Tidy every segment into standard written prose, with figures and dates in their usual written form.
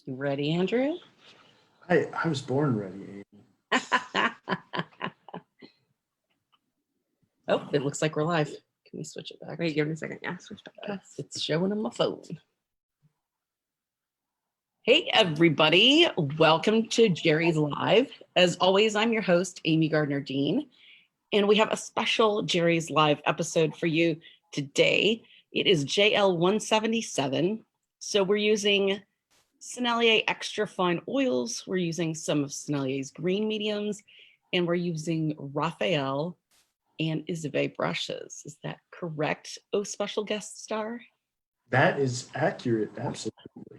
You ready, Andrew? I was born ready, Amy. Oh, it looks like we're live. Can we switch it back? Wait, give me a second. Yeah, switch back. It's showing on my phone. Hey, everybody. Welcome to Jerry's Live. As always, I'm your host, Amy Gardner-Dean, and we have a special Jerry's Live episode for you today. It is JL 177. So we're using Sennelier extra fine oils. We're using some of Sennelier's green mediums, and we're using Raphael and Isabey brushes. Is that correct, oh special guest star? That is accurate, absolutely.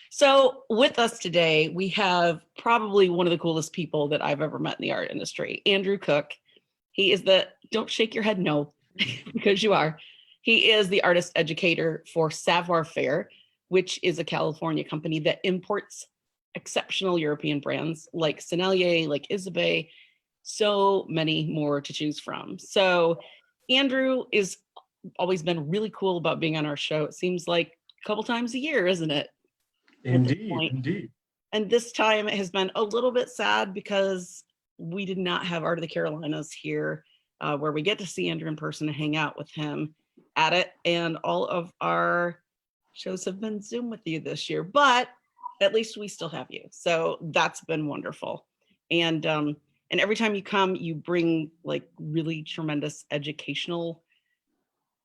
So with us today, we have probably one of the coolest people that I've ever met in the art industry, Andrew Cook. He is the, don't shake your head no, because you are. He is the artist educator for Savior-Faire, which is a California company that imports exceptional European brands like Sennelier, like Isabey, so many more to choose from. So Andrew is always been really cool about being on our show. It seems like a couple times a year, isn't it? Indeed, indeed. And this time it has been a little bit sad because we did not have Art of the Carolinas here where we get to see Andrew in person and hang out with him at it. And all of our shows have been Zoom with you this year, but at least we still have you. So that's been wonderful. And every time you come, you bring like really tremendous educational,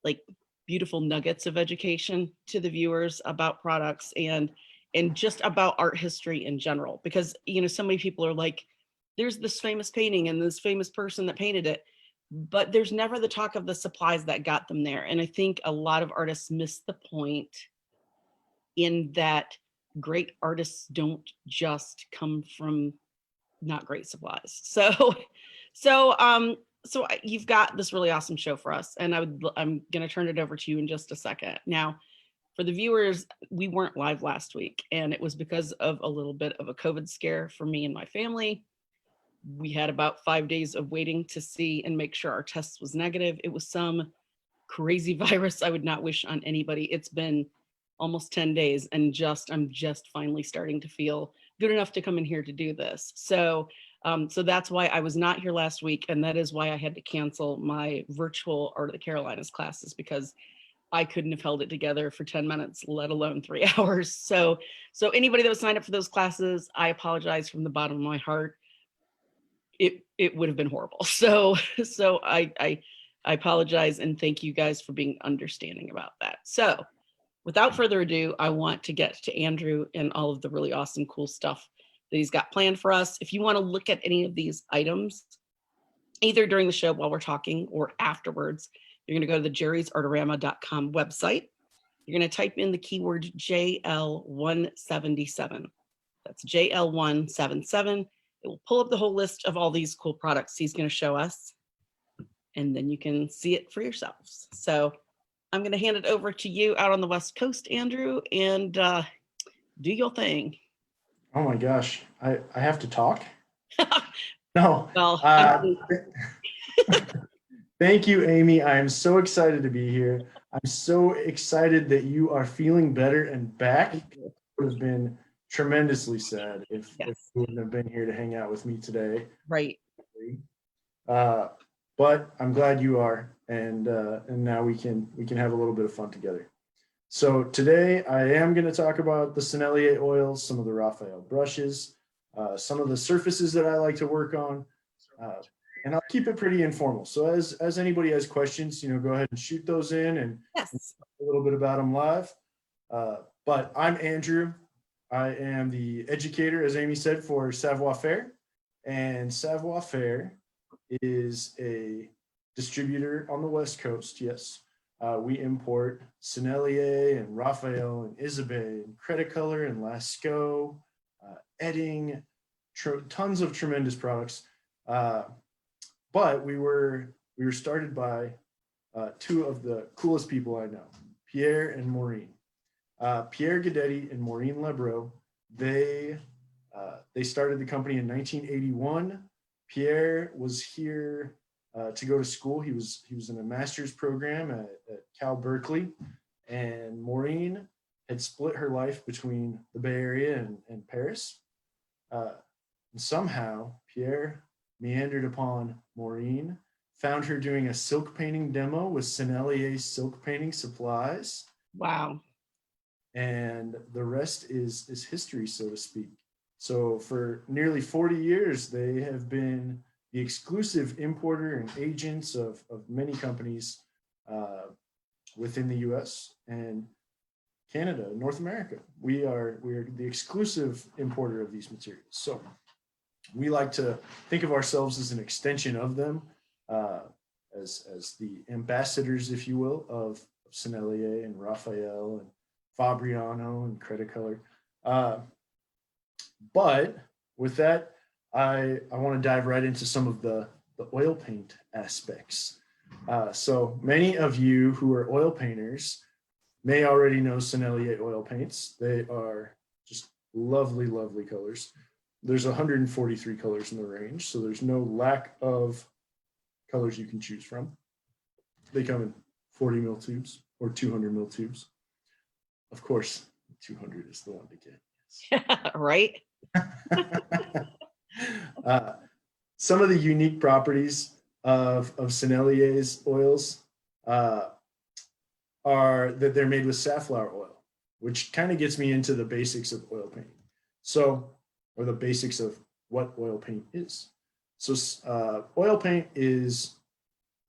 like beautiful nuggets of education to the viewers about products and just about art history in general. Because, you know, so many people are like, there's this famous painting and this famous person that painted it, but there's never the talk of the supplies that got them there. And I think a lot of artists miss the point in that great artists don't just come from not great supplies. So you've got this really awesome show for us, and I'm going to turn it over to you in just a second. Now, for the viewers, we weren't live last week, and it was because of a little bit of a COVID scare for me and my family. We had about 5 days of waiting to see and make sure our test was negative. It was some crazy virus I would not wish on anybody. It's been almost 10 days, and I'm just finally starting to feel good enough to come in here to do this. So that's why I was not here last week, and that is why I had to cancel my virtual Art of the Carolinas classes, because I couldn't have held it together for 10 minutes, let alone 3 hours. So anybody that was signed up for those classes, I apologize from the bottom of my heart. It would have been horrible. So I apologize, and thank you guys for being understanding about that. So without further ado, I want to get to Andrew and all of the really awesome, cool stuff that he's got planned for us. If you want to look at any of these items, either during the show while we're talking or afterwards, you're going to go to the jerrysartarama.com website. You're going to type in the keyword JL177. That's JL177. It will pull up the whole list of all these cool products he's going to show us, and then you can see it for yourselves. So I'm going to hand it over to you out on the West Coast, Andrew, and do your thing. Oh my gosh, I have to talk? No. Well, thank you, Amy. I am so excited to be here. I'm so excited that you are feeling better and back. It would have been tremendously sad if you wouldn't have been here to hang out with me today. Right. But I'm glad you are, and now we can have a little bit of fun together. So today I am going to talk about the Sennelier oils, some of the Raphael brushes, some of the surfaces that I like to work on, and I'll keep it pretty informal. So as anybody has questions, go ahead and shoot those in, and yes, talk a little bit about them live. But I'm Andrew. I am the educator, as Amy said, for Savior-Faire, and Savior-Faire is a distributor on the West Coast. Yes, we import Sennelier and Raphael and Isabey and Cretacolor and Lasko, Edding, tons of tremendous products. But we were started by two of the coolest people I know, Pierre and Maureen. Pierre Guidetti and Maureen Lebreau, they started the company in 1981. Pierre was here to go to school. He was in a master's program at Cal Berkeley, and Maureen had split her life between the Bay Area and Paris. And somehow Pierre meandered upon Maureen, found her doing a silk painting demo with Sennelier silk painting supplies. Wow. And the rest is history, so to speak. So for nearly 40 years, they have been the exclusive importer and agents of many companies within the US and Canada, North America. We are the exclusive importer of these materials. So we like to think of ourselves as an extension of them, as the ambassadors, if you will, of Sennelier and Raphael and Fabriano and Cretacolor. But with that, I want to dive right into some of the oil paint aspects. So many of you who are oil painters may already know Sennelier Oil Paints. They are just lovely, lovely colors. There's 143 colors in the range, so there's no lack of colors you can choose from. They come in 40 mil tubes or 200 mil tubes. Of course, 200 is the one to get. Right? Some of the unique properties of Sennelier's oils are that they're made with safflower oil, which kind of gets me into the basics of oil painting. So, or the basics of what oil paint is. So oil paint is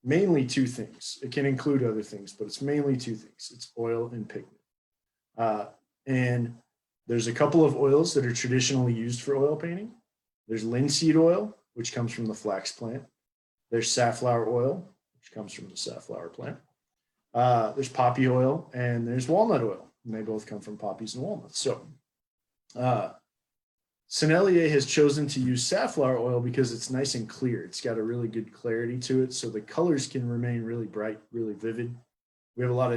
mainly two things. It can include other things, but it's mainly two things. It's oil and pigment. And there's a couple of oils that are traditionally used for oil painting. There's linseed oil, which comes from the flax plant. There's safflower oil, which comes from the safflower plant. There's poppy oil, and there's walnut oil, and they both come from poppies and walnuts. So Sennelier has chosen to use safflower oil because it's nice and clear. It's got a really good clarity to it, so the colors can remain really bright, really vivid. We have a lot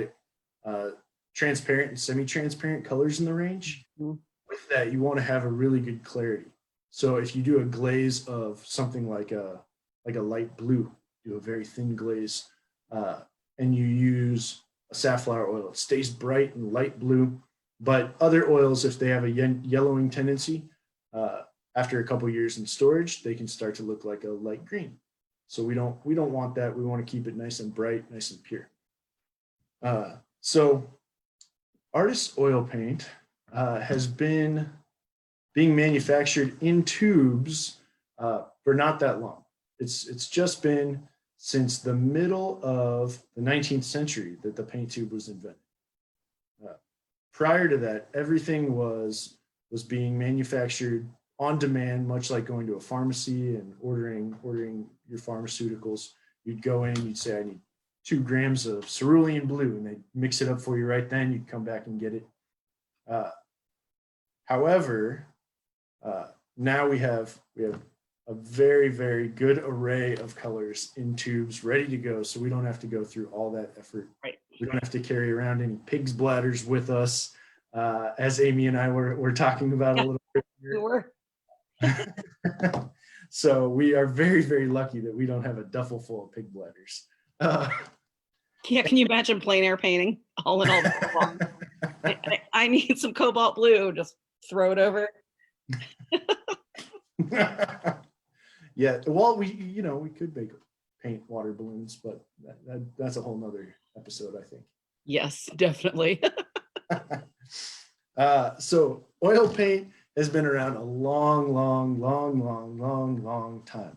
of transparent and semi-transparent colors in the range. Mm-hmm. With that, you want to have a really good clarity. So if you do a glaze of something like a light blue, do a very thin glaze, and you use a safflower oil, it stays bright and light blue. But other oils, if they have a yellowing tendency, after a couple years in storage, they can start to look like a light green. So we don't want that. We want to keep it nice and bright, nice and pure. So Artist oil paint has been being manufactured in tubes for not that long. It's just been since the middle of the 19th century that the paint tube was invented. Prior to that, everything was being manufactured on demand, much like going to a pharmacy and ordering your pharmaceuticals. You'd go in, you'd say, I need 2 grams of cerulean blue, and they'd mix it up for you right then. You'd come back and get it. However, now we have a very, very good array of colors in tubes ready to go, so we don't have to go through all that effort. Right. We don't have to carry around any pig's bladders with us, as Amy and I were talking about a little bit. We were. So we are very, very lucky that we don't have a duffel full of pig bladders. Yeah, can you imagine plein air painting all in all? I need some cobalt blue. Just throw it over. Yeah, well, we could make paint water balloons, but that's a whole nother episode, I think. Yes, definitely. So oil paint has been around a long time.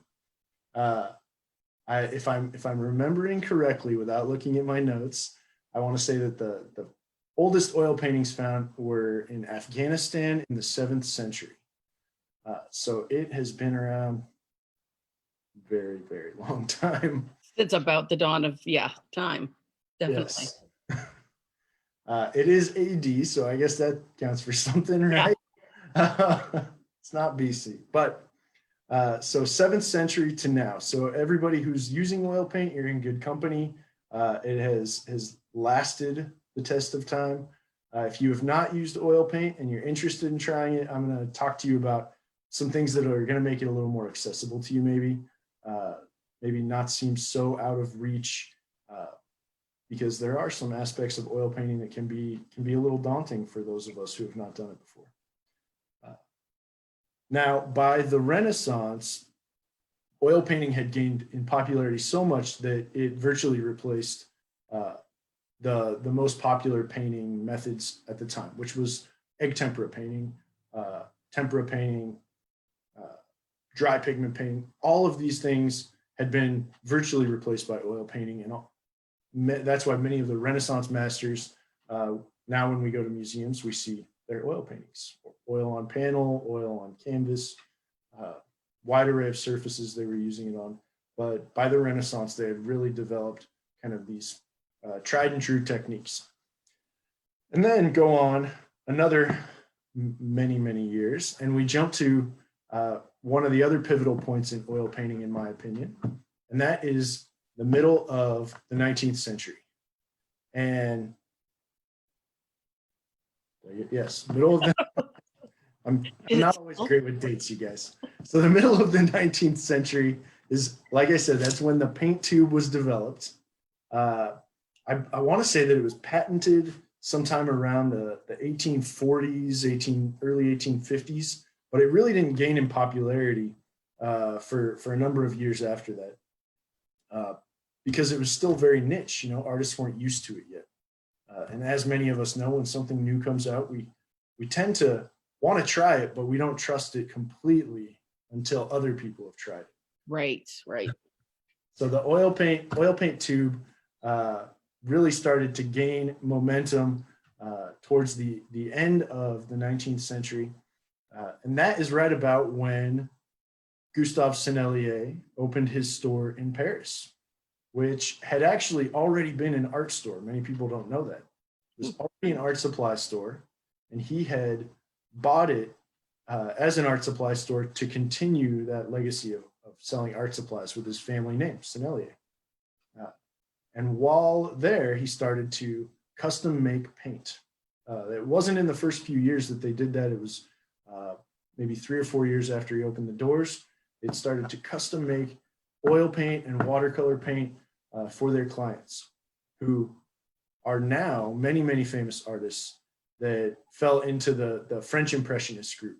If I'm remembering correctly, without looking at my notes, I want to say that the oldest oil paintings found were in Afghanistan in the 7th century. So it has been around very, very long time. It's about the dawn of time, definitely. Yes. It is AD, so I guess that counts for something, right? Yeah. It's not BC, but so 7th century to now. So everybody who's using oil paint, you're in good company. It has lasted the test of time. If you have not used oil paint and you're interested in trying it, I'm going to talk to you about some things that are going to make it a little more accessible to you, maybe not seem so out of reach, because there are some aspects of oil painting that can be a little daunting for those of us who have not done it before. Now, by the Renaissance, oil painting had gained in popularity so much that it virtually replaced the most popular painting methods at the time, which was egg tempera painting, tempera painting, dry pigment painting. All of these things had been virtually replaced by oil painting, and that's why many of the Renaissance masters, now when we go to museums, we see their oil paintings, oil on panel, oil on canvas, wide array of surfaces they were using it on. But by the Renaissance, they had really developed kind of these tried and true techniques. And then go on another many, many years, and we jump to one of the other pivotal points in oil painting, in my opinion, and that is the middle of the 19th century. And yes, middle of the, I'm not always great with dates, you guys. So the middle of the 19th century is, like I said, that's when the paint tube was developed. I want to say that it was patented sometime around the 1840s, early 1850s, but it really didn't gain in popularity for a number of years after that, because it was still very niche. You know, artists weren't used to it yet. And as many of us know, when something new comes out, we tend to want to try it, but we don't trust it completely until other people have tried it. Right. So the oil paint tube really started to gain momentum towards the end of the 19th century. And that is right about when Gustave Sennelier opened his store in Paris, which had actually already been an art store. Many people don't know that. It was already an art supply store, and he had bought it as an art supply store to continue that legacy of selling art supplies with his family name, Sennelier. And while there, he started to custom make paint. It wasn't in the first few years that they did that. It was maybe 3 or 4 years after he opened the doors. It started to custom make oil paint and watercolor paint for their clients, who are now many, many famous artists that fell into the French Impressionist group.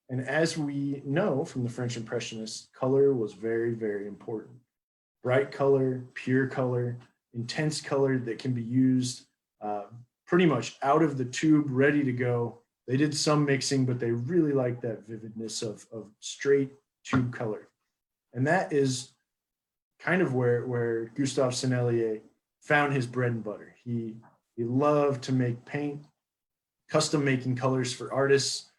And as we know from the French Impressionists, color was very, very important. Bright color, pure color, intense color that can be used pretty much out of the tube, ready to go. They did some mixing, but they really liked that vividness of straight tube color. And that is kind of where Gustave Sennelier found his bread and butter. He loved to make paint, custom making colors for artists,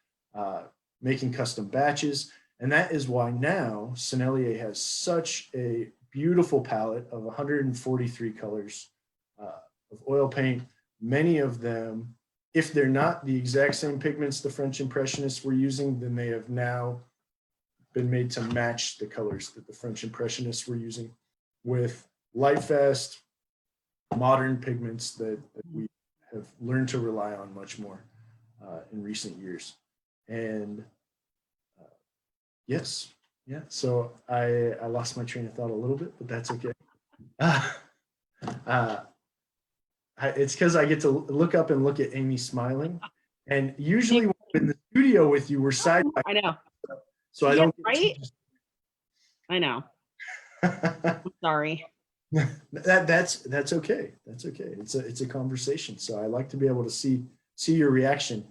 making custom batches. And that is why now Sennelier has such a beautiful palette of 143 colors of oil paint. Many of them, if they're not the exact same pigments the French Impressionists were using, then they have now been made to match the colors that the French Impressionists were using, with light fast, modern pigments that we have learned to rely on much more in recent years. And yes, yeah, so I lost my train of thought a little bit, but that's okay. It's because I get to look up and look at Amy smiling, and usually when I'm in the studio with you, we're side by I know. so I don't right. I know. I'm sorry. That's okay. That's okay. It's a conversation. So I like to be able to see your reaction,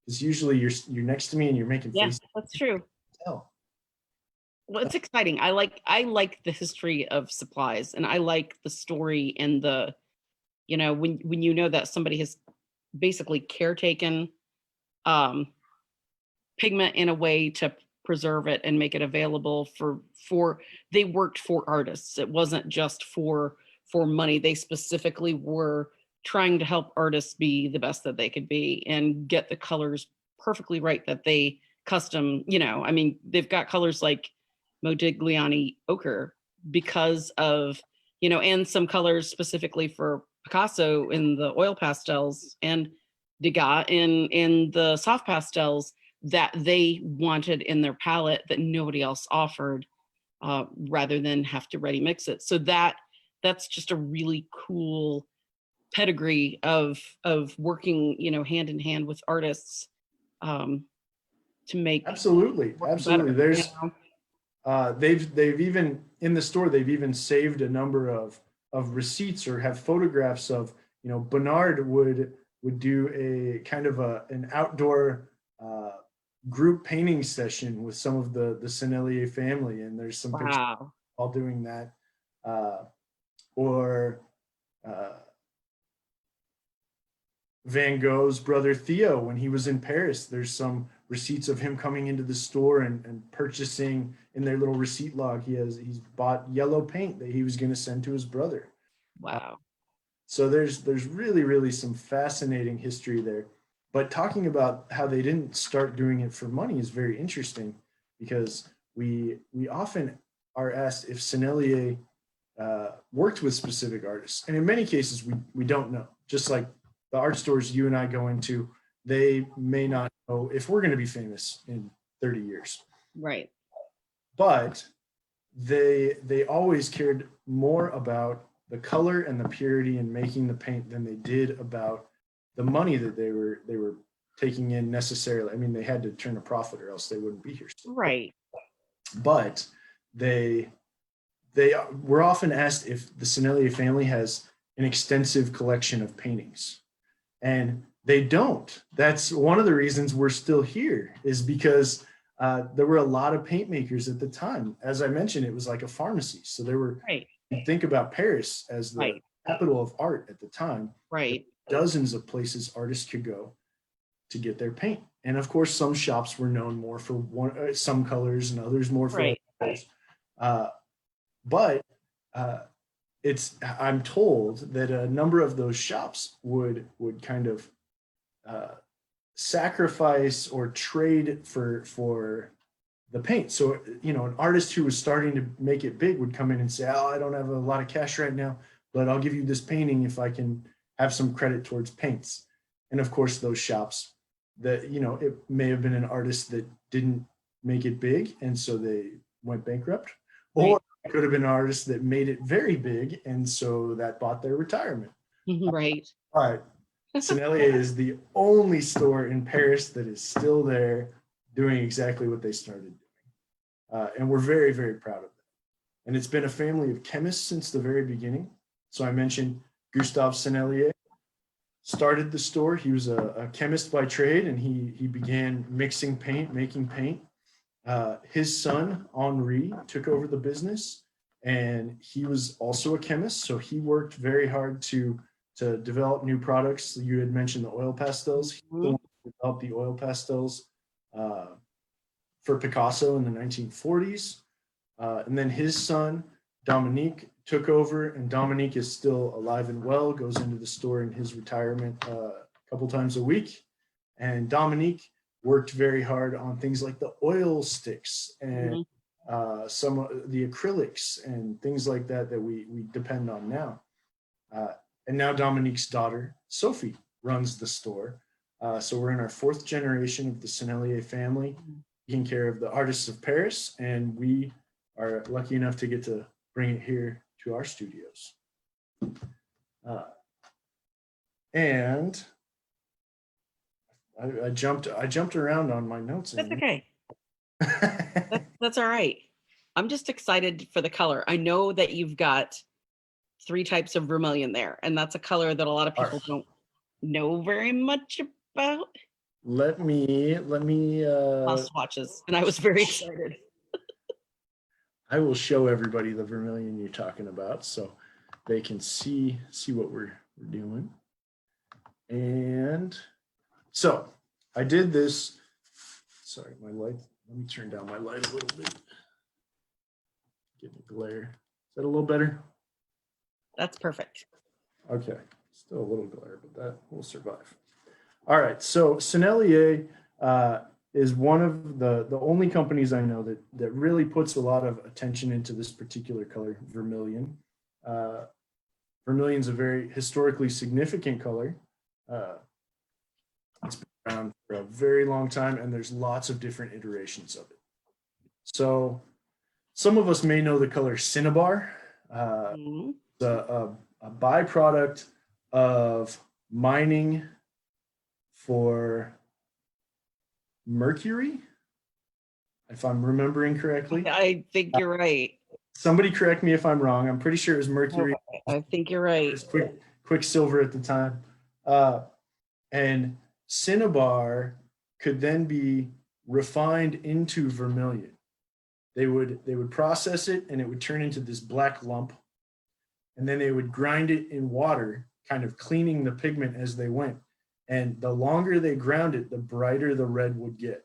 because usually you're next to me and you're making faces. That's true. Well, it's exciting. I like the history of supplies, and I like the story and the, you know, when you know that somebody has basically caretaken pigment in a way to preserve it and make it available for they worked for artists. It wasn't just for money. They specifically were trying to help artists be the best that they could be and get the colors perfectly right that they custom, you know, I mean, they've got colors like Modigliani ochre because of, you know, and some colors specifically for Picasso in the oil pastels and Degas in the soft pastels that they wanted in their palette that nobody else offered, rather than have to ready mix it. So that that's just a really cool pedigree of working, you know, hand in hand with artists to make Absolutely, work absolutely. better. You There's know? they've even in the store they've even saved a number of receipts or have photographs of, you know, Bernard would do a kind of an outdoor group painting session with some of the Sennelier family, and there's some pictures Wow. all doing that. Or Van Gogh's brother Theo, when he was in Paris, there's some receipts of him coming into the store and purchasing in their little receipt log. He's bought yellow paint that he was going to send to his brother. Wow. So there's really some fascinating history there. But talking about how they didn't start doing it for money is very interesting, because we often are asked if Sennelier worked with specific artists, and in many cases we don't know. Just like the art stores you and I go into, they may not know if we're going to be famous in 30 years. Right. But they always cared more about the color and the purity in making the paint than they did about the money that they were taking in necessarily. I mean, they had to turn a profit or else they wouldn't be here. Right. But they were often asked if the Sennelier family has an extensive collection of paintings, and they don't. That's one of the reasons we're still here, is because there were a lot of paint makers at the time. As I mentioned, it was like a pharmacy. So there were, Right. think about Paris as the Right. capital of art at the time. Right. Dozens of places artists could go to get their paint. And of course, some shops were known more for some colors and others more for other colors. But I'm told that a number of those shops would kind of sacrifice or trade for the paint. So, you know, an artist who was starting to make it big would come in and say, "Oh, I don't have a lot of cash right now, but I'll give you this painting if I can have some credit towards paints." And of course, those shops that, you know, it may have been an artist that didn't make it big, and so they went bankrupt, or it could have been an artist that made it very big, and so that bought their retirement. Right. But Sennelier is the only store in Paris that is still there doing exactly what they started doing. And we're very proud of that. And it's been a family of chemists since the very beginning. So I mentioned Gustave Sennelier started the store. He was a chemist by trade, and he began mixing paint, making paint. His son, Henri, took over the business, and he was also a chemist. So he worked very hard to develop new products. You had mentioned the oil pastels. He developed the oil pastels for Picasso in the 1940s. And then his son, Dominique, took over, and Dominique is still alive and well, goes into the store in his retirement a couple times a week. And Dominique worked very hard on things like the oil sticks and some of the acrylics and things like that we depend on now. And now Dominique's daughter, Sophie, runs the store. So we're in our fourth generation of the Sennelier family, taking care of the artists of Paris, and we are lucky enough to get to bring it here to our studios. And I jumped around on my notes. That's okay. That's all right. I'm just excited for the color. I know that you've got 3 types of vermilion there, and that's a color that a lot of people don't know very much about. Let me swatches, and I was very excited. I will show everybody the vermilion you're talking about so they can see what we're doing. And so I did this. Sorry, my light. Let me turn down my light a little bit. Get the glare. Is that a little better? That's perfect. Okay, still a little glare, but that will survive. All right, so Sennelier is one of the only companies I know that really puts a lot of attention into this particular color, vermilion. Vermilion's a very historically significant color. It's been around for a very long time, and there's lots of different iterations of it. So some of us may know the color cinnabar. a byproduct of mining for mercury, if I'm remembering correctly. I think you're right. Somebody correct me if I'm wrong. I'm pretty sure it was mercury. I think you're right. It was quicksilver at the time. And cinnabar could then be refined into vermilion. They would process it and it would turn into this black lump. And then they would grind it in water, kind of cleaning the pigment as they went. And the longer they ground it, the brighter the red would get.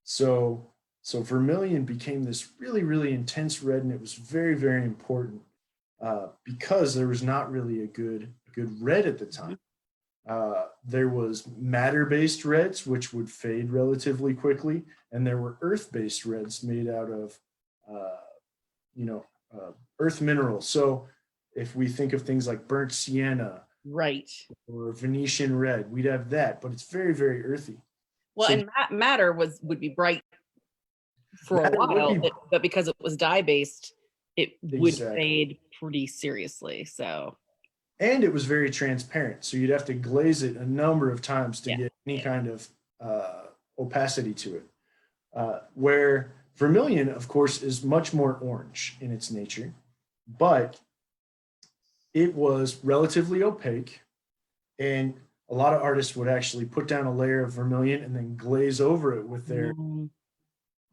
So vermilion became this really, really intense red, and it was very, very important because there was not really a good red at the time. There was matter-based reds, which would fade relatively quickly, and there were earth-based reds made out of, earth minerals. So if we think of things like burnt sienna, right, or Venetian red, we'd have that, but it's very, very earthy. Well, So and matter would be bright for a while, but because it was dye-based, it would fade pretty seriously. So, and it was very transparent, so you'd have to glaze it a number of times to get any kind of opacity to it. Where vermilion, of course, is much more orange in its nature, but it was relatively opaque, and a lot of artists would actually put down a layer of vermilion and then glaze over it with their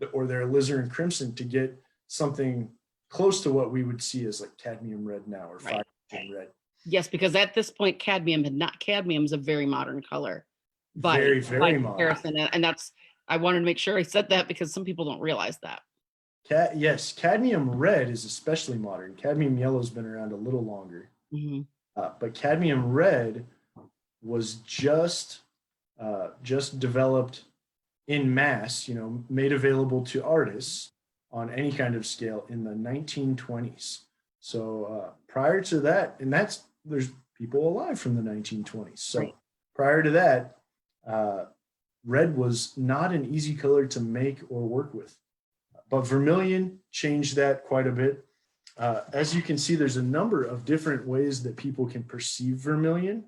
alizarin crimson to get something close to what we would see as like cadmium red now, or fire red. Yes, because at this point, cadmium is a very modern color. Very, very modern. And that's, I wanted to make sure I said that because some people don't realize that. Yes, cadmium red is especially modern. Cadmium yellow has been around a little longer. But cadmium red was just developed in mass, made available to artists on any kind of scale in the 1920s. So prior to that, and there's people alive from the 1920s. So prior to that, red was not an easy color to make or work with. But vermilion changed that quite a bit. As you can see, there's a number of different ways that people can perceive vermilion.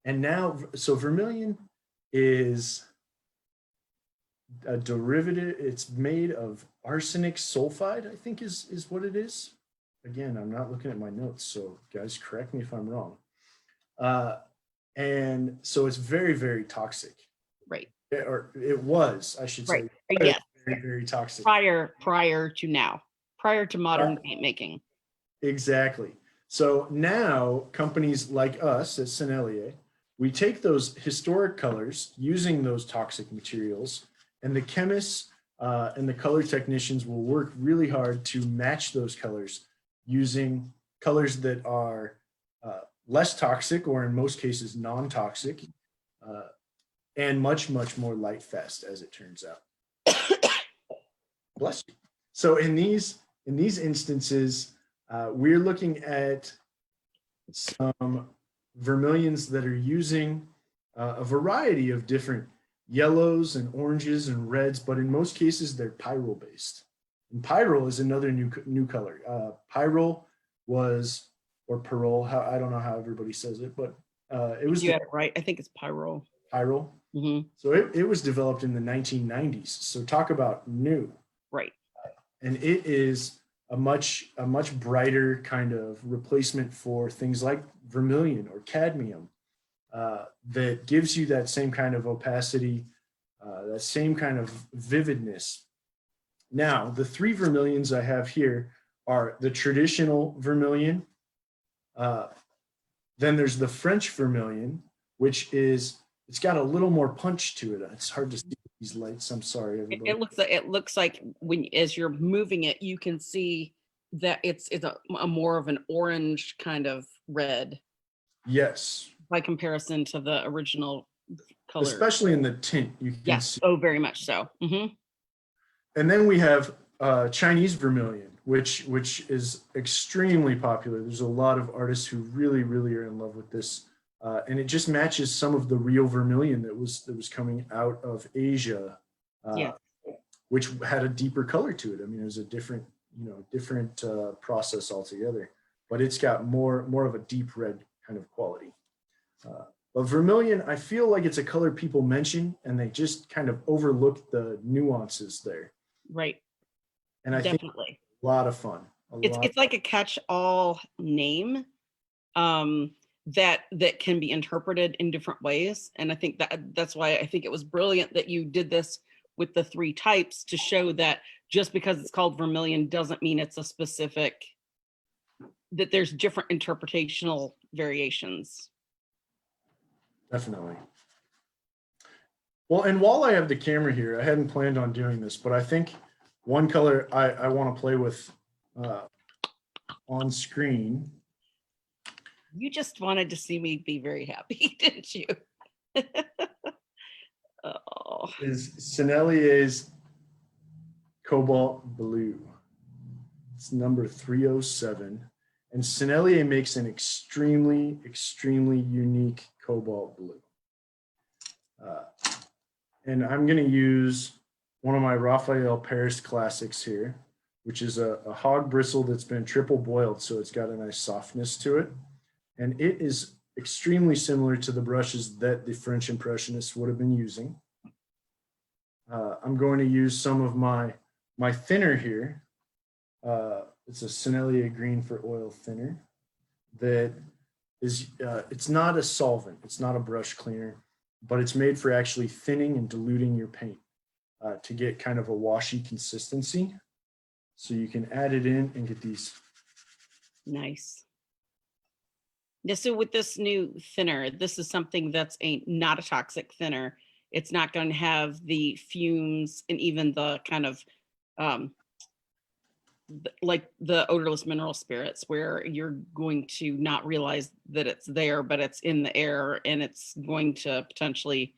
And now, so vermilion is a derivative. It's made of arsenic sulfide, I think is what it is. Again, I'm not looking at my notes, so guys, correct me if I'm wrong. And so it's very, very toxic. Right. Or it was, I should say. Yes. Very, very toxic. Prior to now. Prior to modern paint making. Exactly. So now companies like us at Sennelier, we take those historic colors using those toxic materials, and the chemists and the color technicians will work really hard to match those colors using colors that are less toxic, or in most cases non-toxic, and much, much more light fast, as it turns out. Bless you. So in these instances, we're looking at some vermilions that are using a variety of different yellows and oranges and reds, but in most cases they're pyrrole based. And pyrrole is another new color. Pyrrole was, or pyrrole, I don't know how everybody says it, but it was. You had it right. I think it's pyrrole. Pyrrole. So it was developed in the 1990s. So talk about new. Right. And it is a much brighter kind of replacement for things like vermilion or cadmium that gives you that same kind of opacity, that same kind of vividness. Now, the three vermilions I have here are the traditional vermilion. Then there's the French vermilion, which it's got a little more punch to it. It's hard to see these lights. I'm sorry, everybody. It looks like when, as you're moving it, you can see that it's a more of an orange kind of red. Yes. By comparison to the original color. Especially in the tint, you can see. Oh, very much so. And then we have Chinese vermilion, which is extremely popular. There's a lot of artists who really, really are in love with this. And it just matches some of the real vermilion that was coming out of Asia, which had a deeper color to it. I mean, it was a different, different process altogether. But it's got more of a deep red kind of quality. But vermilion, I feel like it's a color people mention and they just kind of overlook the nuances there. Right. And I Definitely. think a lot of fun. It's like a catch-all name that can be interpreted in different ways. And I think that's why I think it was brilliant that you did this with the 3 types to show that just because it's called vermilion doesn't mean it's a specific, that there's different interpretational variations. Definitely. Well, and while I have the camera here, I hadn't planned on doing this, but I think one color I want to play with on screen. You just wanted to see me be very happy, didn't you? Oh. Is Sennelier's Cobalt Blue. It's number 307. And Sennelier makes an extremely, extremely unique cobalt blue. And I'm going to use one of my Raphael Paris classics here, which is a hog bristle that's been triple boiled, so it's got a nice softness to it. And it is extremely similar to the brushes that the French Impressionists would have been using. I'm going to use some of my thinner here. It's a Sennelier Green for Oil thinner that is, it's not a solvent, it's not a brush cleaner, but it's made for actually thinning and diluting your paint to get kind of a washy consistency. So you can add it in and get these. Nice. Yeah, so with this new thinner, this is something that's not a toxic thinner. It's not going to have the fumes and even the kind of like the odorless mineral spirits, where you're going to not realize that it's there, but it's in the air, and it's going to potentially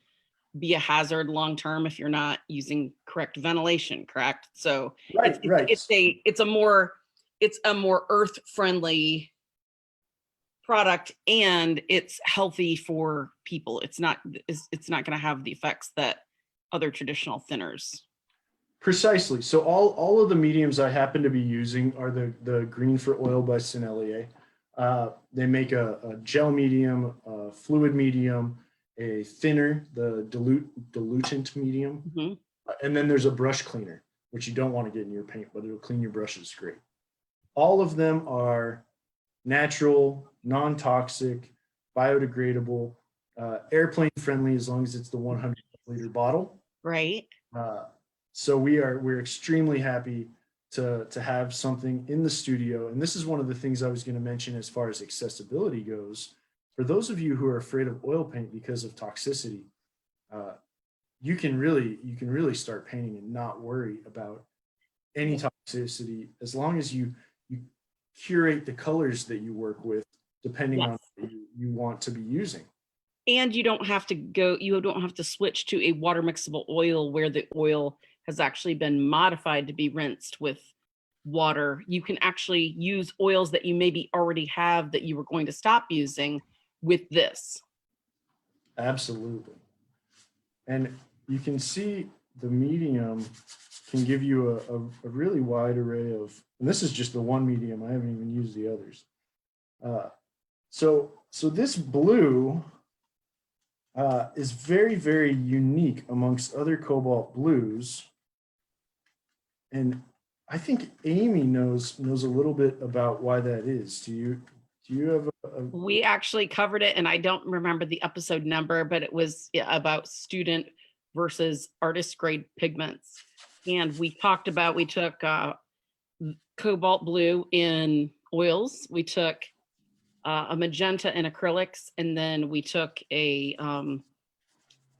be a hazard long term if you're not using correct ventilation. Correct. So it's a more earth friendly product, and it's healthy for people. It's not going to have the effects that other traditional thinners. Precisely. So all of the mediums I happen to be using are the Green for Oil by Sennelier. They make a gel medium, a fluid medium, a thinner, the dilutant medium, and then there's a brush cleaner, which you don't want to get in your paint, but it'll clean your brushes great. All of them are natural, non-toxic, biodegradable, airplane friendly as long as it's the 100-liter bottle. Right. So we're extremely happy to have something in the studio. And this is one of the things I was going to mention as far as accessibility goes. For those of you who are afraid of oil paint because of toxicity, you can really start painting and not worry about any toxicity as long as you curate the colors that you work with depending on what you want to be using. And you don't have to switch to a water mixable oil where the oil has actually been modified to be rinsed with water. You can actually use oils that you maybe already have that you were going to stop using with this. Absolutely. And you can see the medium can give you a really wide array of, and this is just the one medium, I haven't even used the others. So this blue is very, very unique amongst other cobalt blues. And I think Amy knows a little bit about why that is. Do you have We actually covered it, and I don't remember the episode number, but it was about student versus artist grade pigments. And we took cobalt blue in oils. We took a magenta in acrylics, and then we took a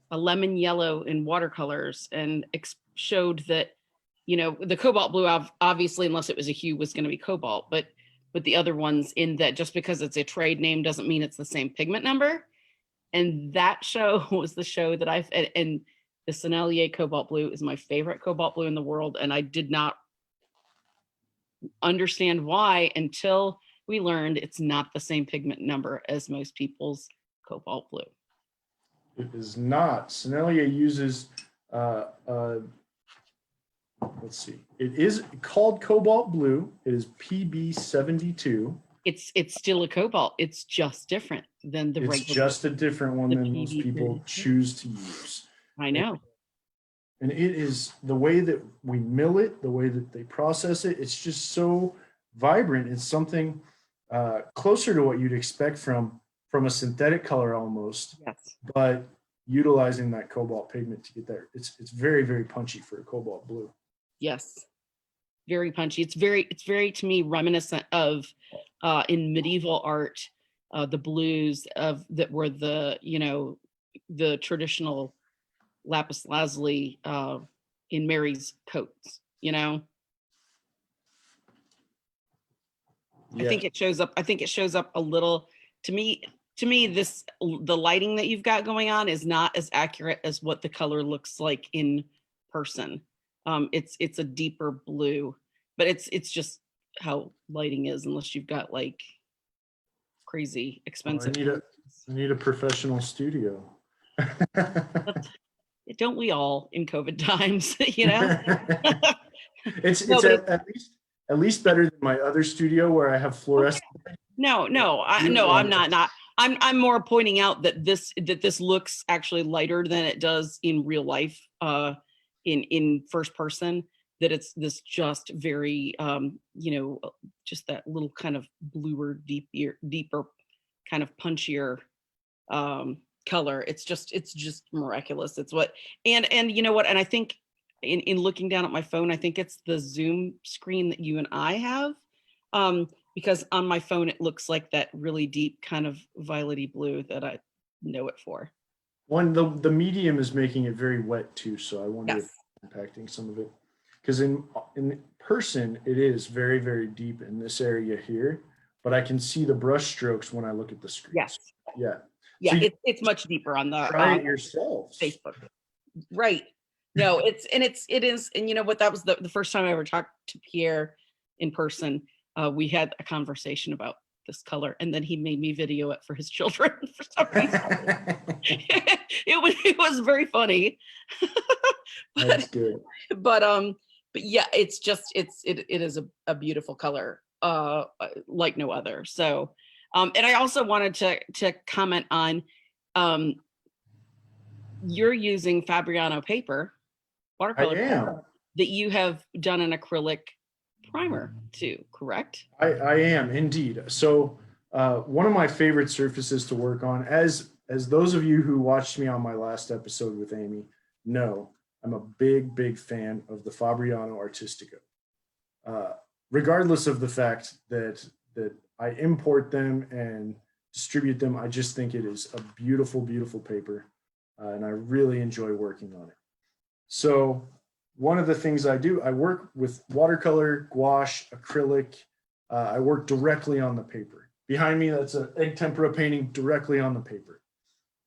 lemon yellow in watercolors, and showed that, the cobalt blue, obviously, unless it was a hue, was going to be cobalt, but the other ones, in that just because it's a trade name doesn't mean it's the same pigment number. And that show was the show that and the Sennelier Cobalt Blue is my favorite cobalt blue in the world. And I did not understand why until we learned it's not the same pigment number as most people's cobalt blue. It is not. Sennelier uses let's see. It is called Cobalt Blue. It is PB72. It's still a cobalt. It's just different than the It's regular. just a different one the than most people PB. choose to use. I know. And it is the way that we mill it, the way that they process it. It's just so vibrant. It's something closer to what you'd expect from a synthetic color almost, Yes. but utilizing that cobalt pigment to get there. It's very, very punchy for a cobalt blue. Yes. Very punchy. It's very to me reminiscent of in medieval art, the blues of that were the, the traditional lapis lazuli in Mary's coats, Yeah. I think it shows up a little to me. The lighting that you've got going on is not as accurate as what the color looks like in person. It's a deeper blue, but it's just how lighting is, unless you've got like crazy expensive. I need a professional studio. Don't we all in COVID times, It's No, but at least better than my other studio where I have fluorescent. I'm not. I'm more pointing out that this looks actually lighter than it does in real life, in first person. That it's this just very, just that little kind of bluer, deeper, kind of punchier color. It's just miraculous. It's what, and you know what? And I think in looking down at my phone, I think it's the Zoom screen that you and I have. Because on my phone, it looks like that really deep kind of violety blue that I know it for. The medium is making it very wet too, so I wonder if it's impacting some of it. Because in person, it is very, very deep in this area here, but I can see the brush strokes when I look at the screen. Yes. Yeah. Yeah, so it's much deeper on the try it yourself. Facebook. Right. No, it is, and you know what? That was the first time I ever talked to Pierre in person. We had a conversation about this color, and then he made me video it for his children for some reason. it was very funny. That's good. But yeah, it is a beautiful color, like no other. So, and I also wanted to comment on, you're using Fabriano paper, watercolor paper, that you have done an acrylic primer too, correct? I am indeed. So one of my favorite surfaces to work on, as those of you who watched me on my last episode with Amy know, I'm a big fan of the Fabriano Artistico. Regardless of the fact that I import them and distribute them, I just think it is a beautiful paper, and I really enjoy working on it. So one of the things I do, I work with watercolor, gouache, acrylic. I work directly on the paper. Behind me, that's an egg tempera painting directly on the paper.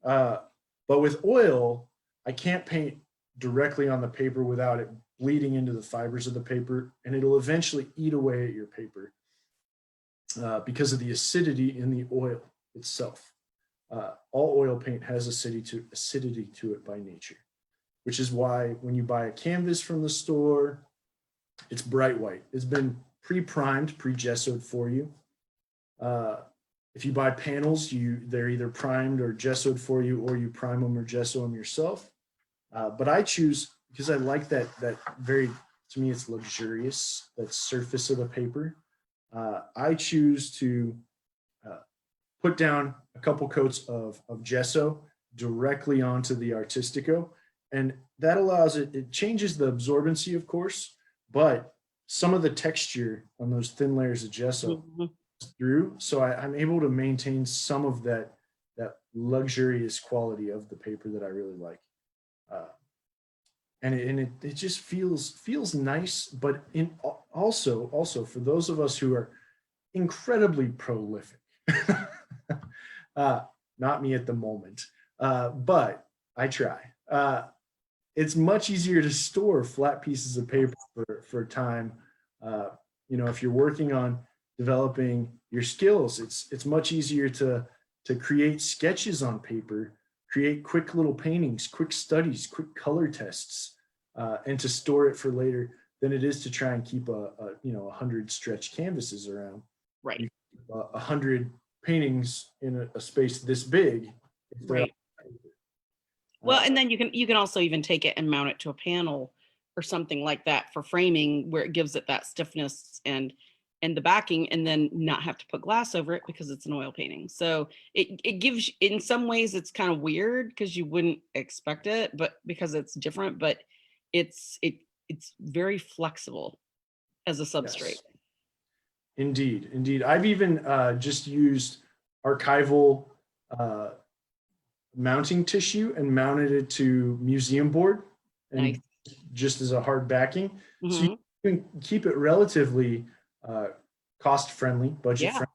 But with oil, I can't paint directly on the paper without it bleeding into the fibers of the paper, and it'll eventually eat away at your paper because of the acidity in the oil itself. All oil paint has acidity to it by nature, which is why when you buy a canvas from the store, it's bright white. It's been pre-primed, pre-gessoed for you. If you buy panels, they're either primed or gessoed for you, or you prime them or gesso them yourself. But I choose, because I like that very, to me, it's luxurious, that surface of the paper. I choose to put down a couple coats of gesso directly onto the Artistico. And that allows it changes the absorbency, of course, but some of the texture on those thin layers of gesso through. So I'm able to maintain some of that luxurious quality of the paper that I really like. And it just feels nice, but also for those of us who are incredibly prolific, not me at the moment, but I try. It's much easier to store flat pieces of paper for time. If you're working on developing your skills, it's much easier to create sketches on paper, create quick little paintings, quick studies, quick color tests, and to store it for later than it is to try and keep a 100 stretch canvases around. Right. You keep 100 paintings in a space this big. Right. Well, and then you can also even take it and mount it to a panel or something like that for framing, where it gives it that stiffness and the backing, and then not have to put glass over it because it's an oil painting. So it gives, in some ways it's kind of weird because you wouldn't expect it, but because it's different, but it's very flexible as a substrate. Yes. Indeed. I've even just used archival mounting tissue and mounted it to museum board, and Nice. just as a hard backing. So Mm-hmm. you can keep it relatively cost friendly, budget friendly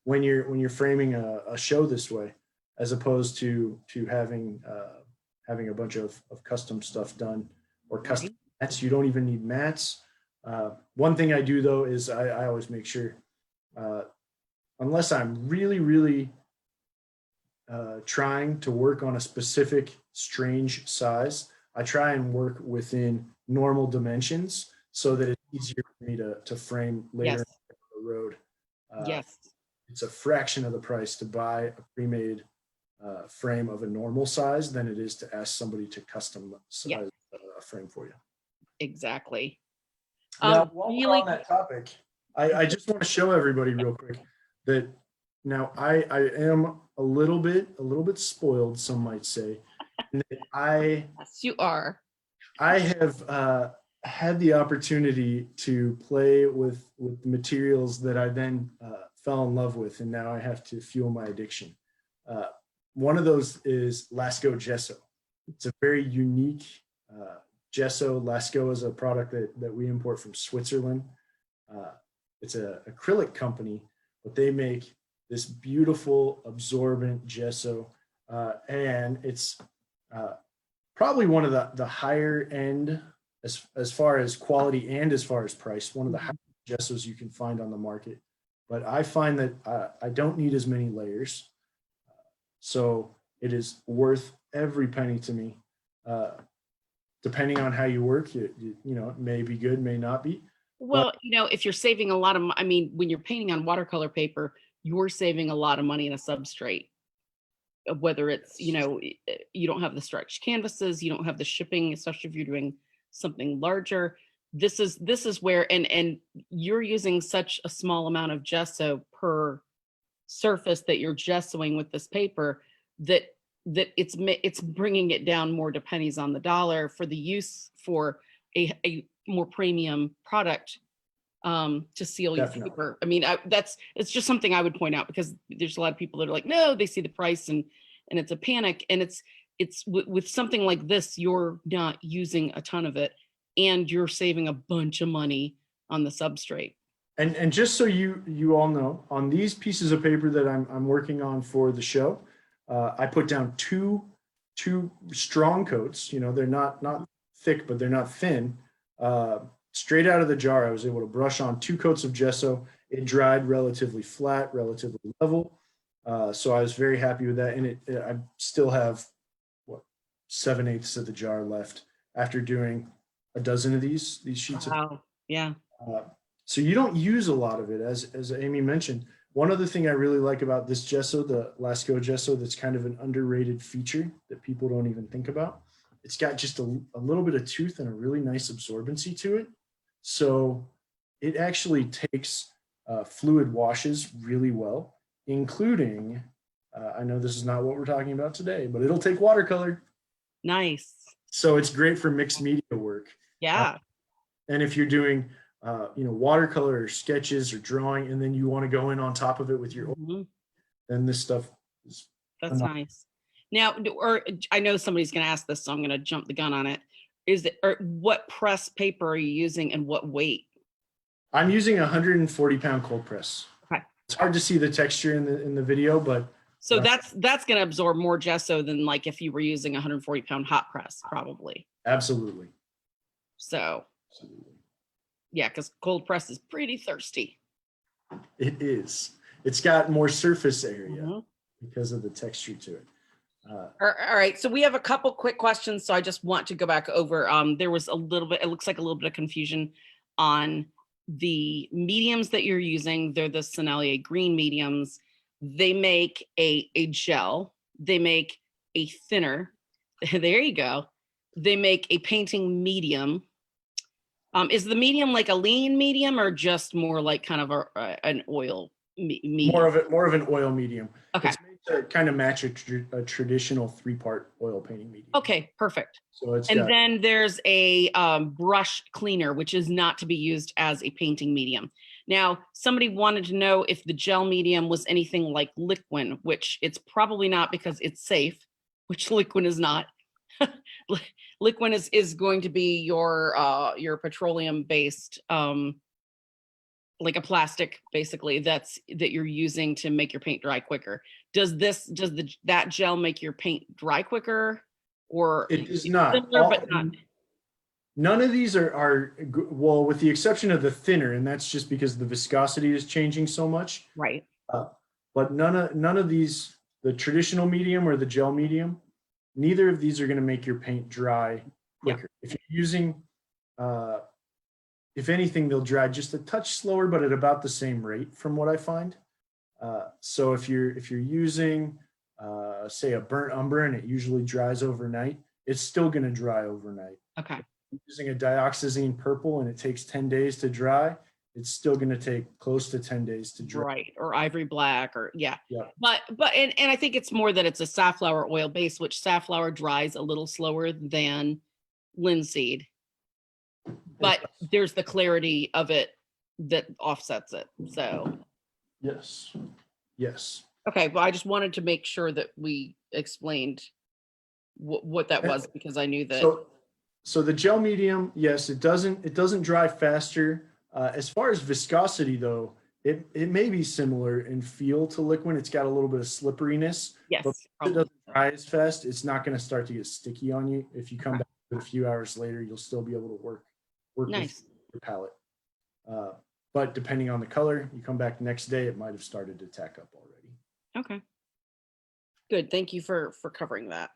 when you're framing a show this way, as opposed to having a bunch of custom stuff done, or custom mats. You don't even need mats. One thing I do though is I always make sure, unless I'm really trying to work on a specific strange size, I try and work within normal dimensions so that it's easier for me to frame later on the road. Yes. It's a fraction of the price to buy a pre-made frame of a normal size than it is to ask somebody to custom size a frame for you. Exactly. Now, while we're on that topic, I just want to show everybody real quick that now I am a little bit spoiled, some might say. And that Yes, you are. I have had the opportunity to play with the materials that I then fell in love with, and now I have to fuel my addiction. One of those is Lasko Gesso. It's a very unique gesso. Lasko is a product that we import from Switzerland. It's an acrylic company, but they make this beautiful absorbent gesso, and it's probably one of the higher end as far as quality and as far as price, one of the highest gessos you can find on the market. But I find that I don't need as many layers, so it is worth every penny to me. Depending on how you work, it may be good, may not be. Well, if you're saving a lot of, when you're painting on watercolor paper, you're saving a lot of money in a substrate. Whether it's, you don't have the stretched canvases, you don't have the shipping, especially if you're doing something larger. This is where, and you're using such a small amount of gesso per surface that you're gessoing with this paper that it's bringing it down more to pennies on the dollar for the use for a more premium product to seal your paper. It's just something I would point out, because there's a lot of people that are like, no, they see the price and it's a panic. And it's with something like this, you're not using a ton of it and you're saving a bunch of money on the substrate. And just so you all know, on these pieces of paper that I'm working on for the show, I put down two strong coats. They're not thick, but they're not thin. Straight out of the jar, I was able to brush on 2 coats of gesso. It dried relatively flat, relatively level. So I was very happy with that. And I still have 7/8 of the jar left after doing a dozen of these sheets. Wow. Yeah. So you don't use a lot of it, as Amy mentioned. One other thing I really like about this gesso, the Lasko Gesso, that's kind of an underrated feature that people don't even think about. It's got just a little bit of tooth and a really nice absorbency to it. So it actually takes fluid washes really well, including, I know this is not what we're talking about today, but it'll take watercolor. Nice. So it's great for mixed media work. Yeah. And if you're doing watercolor or sketches or drawing, and then you want to go in on top of it with your oil, then this stuff is nice. Now, or I know somebody's going to ask this, so I'm going to jump the gun on it. What press paper are you using and what weight? I'm using a 140-pound cold press. Okay. It's hard to see the texture in the video, but so that's going to absorb more gesso than like if you were using a 140-pound hot press, probably. Absolutely. So. Absolutely. Yeah, because cold press is pretty thirsty. It is. It's got more surface area because of the texture to it. All right. So we have a couple quick questions. So I just want to go back over. There was a little bit, it looks like a little bit of confusion on the mediums that you're using. They're the Sennelier green mediums. They make a gel. They make a thinner. There you go. They make a painting medium. Is the medium like a lean medium or just more like kind of an oil medium? More of an oil medium. Okay. It's made to kind of match a traditional 3-part oil painting medium. Okay, perfect. So it's then there's a brush cleaner, which is not to be used as a painting medium. Now, somebody wanted to know if the gel medium was anything like liquid, which it's probably not because it's safe, which liquid is not. Liquid is going to be your petroleum based, like a plastic basically that you're using to make your paint dry quicker. Does that gel make your paint dry quicker? Or it is not. Similar, but not. None of these are well, with the exception of the thinner, and that's just because the viscosity is changing so much. Right. But none of these, the traditional medium or the gel medium, neither of these are going to make your paint dry quicker. Yeah. If you're using, if anything, they'll dry just a touch slower, but at about the same rate, from what I find. So if you're using, say, a burnt umber and it usually dries overnight, it's still going to dry overnight. Okay. Using a dioxazine purple and it takes 10 days to dry, it's still going to take close to 10 days to dry. Right. Or ivory black or yeah. But I think it's more that it's a safflower oil base, which safflower dries a little slower than linseed. But there's the clarity of it that offsets it. So yes. Okay. Well, I just wanted to make sure that we explained what that was, because I knew that. So the gel medium, yes, it doesn't dry faster. As far as viscosity, though, it may be similar in feel to liquid. It's got a little bit of slipperiness. Yes. But it doesn't dry as fast. It's not going to start to get sticky on you. If you come back a few hours later, you'll still be able to work nice. With your palette. But depending on the color, you come back the next day, it might have started to tack up already. Okay. Good. Thank you for covering that.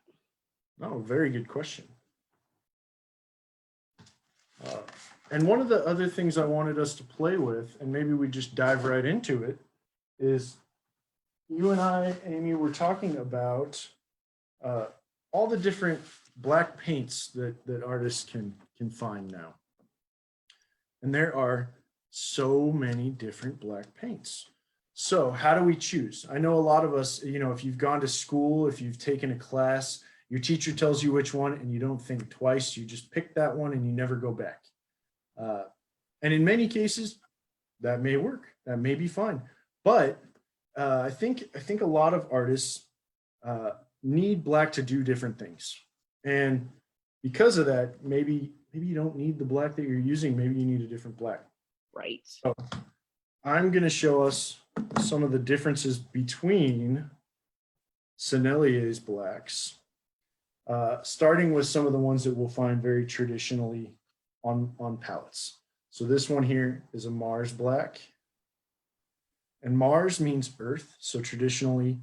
Oh, very good question. And one of the other things I wanted us to play with, and maybe we just dive right into it, is you and I, Amy, were talking about all the different black paints that artists can find now. And there are so many different black paints. So how do we choose? I know a lot of us, if you've gone to school, if you've taken a class, your teacher tells you which one and you don't think twice, you just pick that one and you never go back. And in many cases, that may work, that may be fine. But I think a lot of artists need black to do different things. And because of that, maybe you don't need the black that you're using, maybe you need a different black. Right. So I'm going to show us some of the differences between Sennelier's blacks, starting with some of the ones that we'll find very traditionally on palettes. So this one here is a Mars black. And Mars means earth. So traditionally,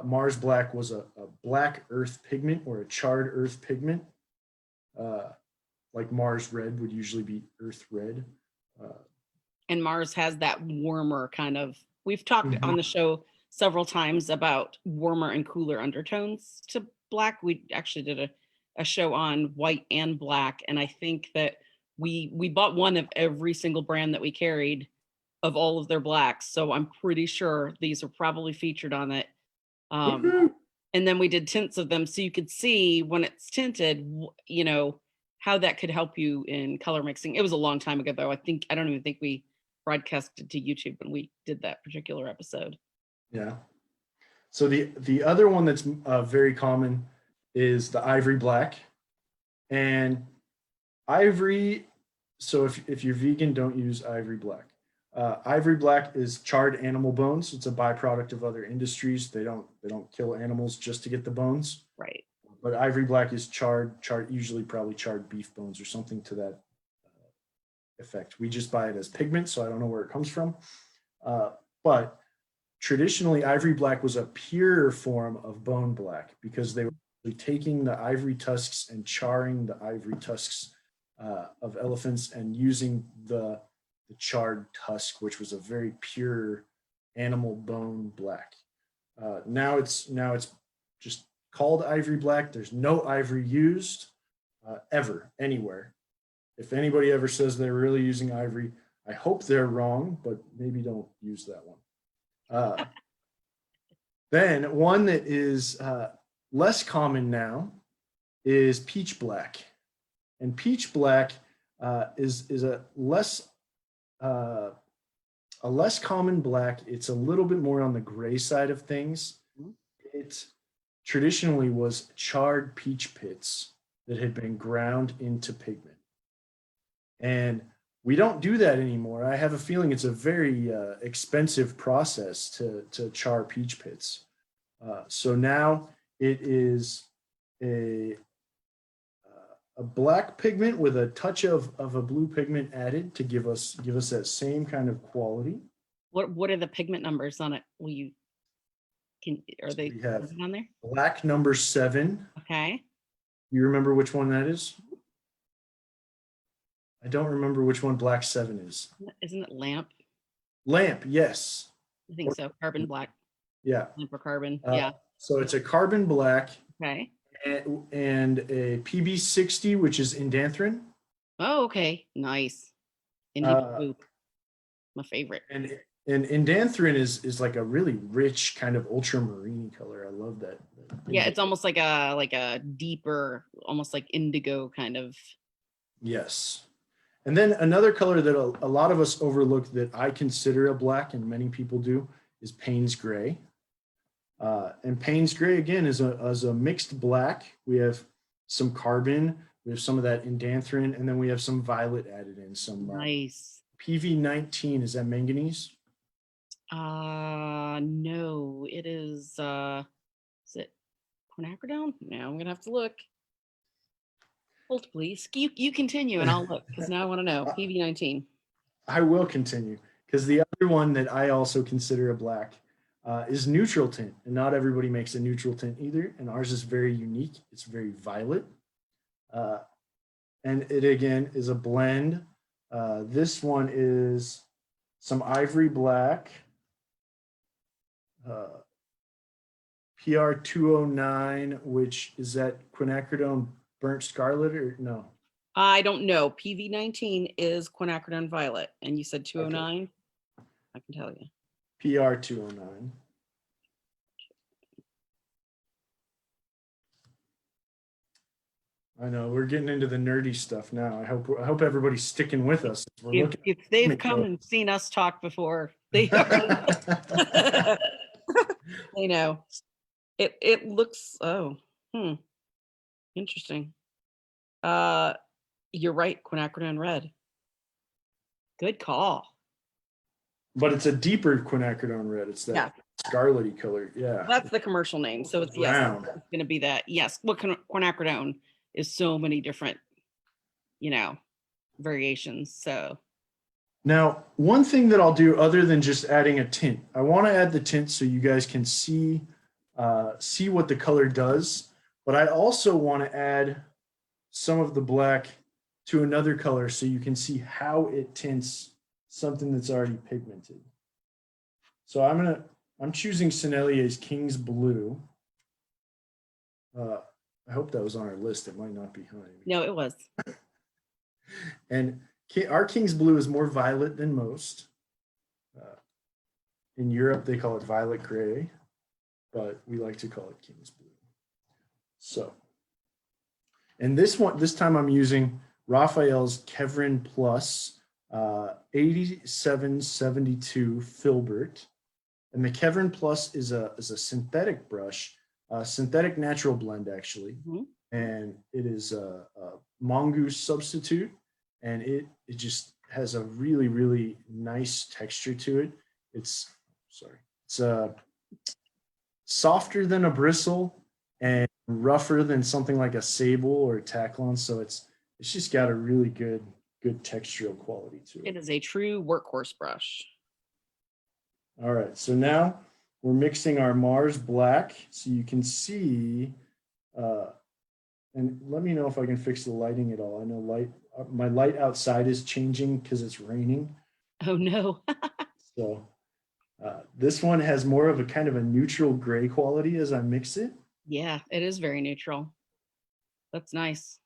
Mars black was a black earth pigment or a charred earth pigment. Like Mars red would usually be earth red. And Mars has that warmer kind of, we've talked on the show several times about warmer and cooler undertones to black. We actually did a show on white and black. And I think that we bought one of every single brand that we carried of all of their blacks. So I'm pretty sure these are probably featured on it. And then we did tints of them so you could see when it's tinted, how that could help you in color mixing. It was a long time ago, though. I don't even think we broadcasted to YouTube when we did that particular episode. Yeah. So the other one that's very common is the ivory black. And ivory, so if you're vegan, don't use ivory black. Ivory black is charred animal bones. It's a byproduct of other industries. They don't kill animals just to get the bones. Right. But ivory black is charred, usually probably charred beef bones or something to that effect. We just buy it as pigment, so I don't know where it comes from. But traditionally, ivory black was a purer form of bone black because they were taking the ivory tusks and charring the ivory tusks of elephants and using the charred tusk, which was a very pure animal bone black. Now it's just called ivory black. There's no ivory used ever anywhere. If anybody ever says they're really using ivory, I hope they're wrong, but maybe don't use that one. Then one that is less common now is peach black, and peach black is a less common black. It's a little bit more on the gray side of things. It traditionally was charred peach pits that had been ground into pigment, and we don't do that anymore. I have a feeling it's a very expensive process to char peach pits. So now it is a black pigment with a touch of a blue pigment added to give us that same kind of quality. What are the pigment numbers on it? Are they We have on there? black number 7. Okay. You remember which one that is? I don't remember which one black 7 is. Isn't it lamp? Lamp, yes. I think so. Carbon black. Yeah. Lamp or carbon. Yeah. So it's a carbon black. Okay. And a PB60, which is indanthrene. Oh, okay. Nice. Indigo my favorite. And indanthrene is like a really rich kind of ultramarine color. I love that. Yeah, it's almost like a deeper, almost like indigo kind of. Yes. And then another color that a lot of us overlook that I consider a black, and many people do, is Payne's gray. And Payne's gray, again, is a mixed black. We have some carbon, we have some of that indanthrene, and then we have some violet added in. Some nice. PV19, is that manganese? No, it is it quinacridone? No, I'm gonna have to look. Hold please. You continue and I'll look because now I want to know. PV19. I will continue because the other one that I also consider a black is neutral tint, and not everybody makes a neutral tint either, and ours is very unique. It's very violet, and it again is a blend. This one is some ivory black, PR209, which is that quinacridone burnt scarlet or no? I don't know. PV19 is quinacridone violet, and you said 209. Okay. I can tell you. PR209. I know we're getting into the nerdy stuff now. I hope everybody's sticking with us. If they've come and seen us talk before, they are. They know. It looks interesting. You're right, quinacridone red. Good call. But it's a deeper quinacridone red. It's that scarlety color. Yeah. That's the commercial name. So it's brown. It's going to be that. Yes. Well, quinacridone is so many different, variations. So now, one thing that I'll do other than just adding a tint, I want to add the tint so you guys can see what the color does. But I also want to add some of the black to another color so you can see how it tints something that's already pigmented. So I'm choosing Sennelier's King's Blue. I hope that was on our list. It might not be, honey. No, it was. And our King's Blue is more violet than most. In Europe, they call it violet gray, but we like to call it King's Blue. So, and this time I'm using Raphael's Kevrin Plus 8772 Filbert. And the Kevrin Plus is a synthetic brush, synthetic natural blend actually. Mm-hmm. And it is a mongoose substitute, and it just has a really, really nice texture to it. It's softer than a bristle and rougher than something like a sable or a Taklon. So it's just got a really good textural quality to it. It is a true workhorse brush. All right, so now we're mixing our Mars Black so you can see, and let me know if I can fix the lighting at all. I know my light outside is changing because it's raining. Oh no. So this one has more of a kind of a neutral gray quality as I mix it. Yeah, it is very neutral. That's nice.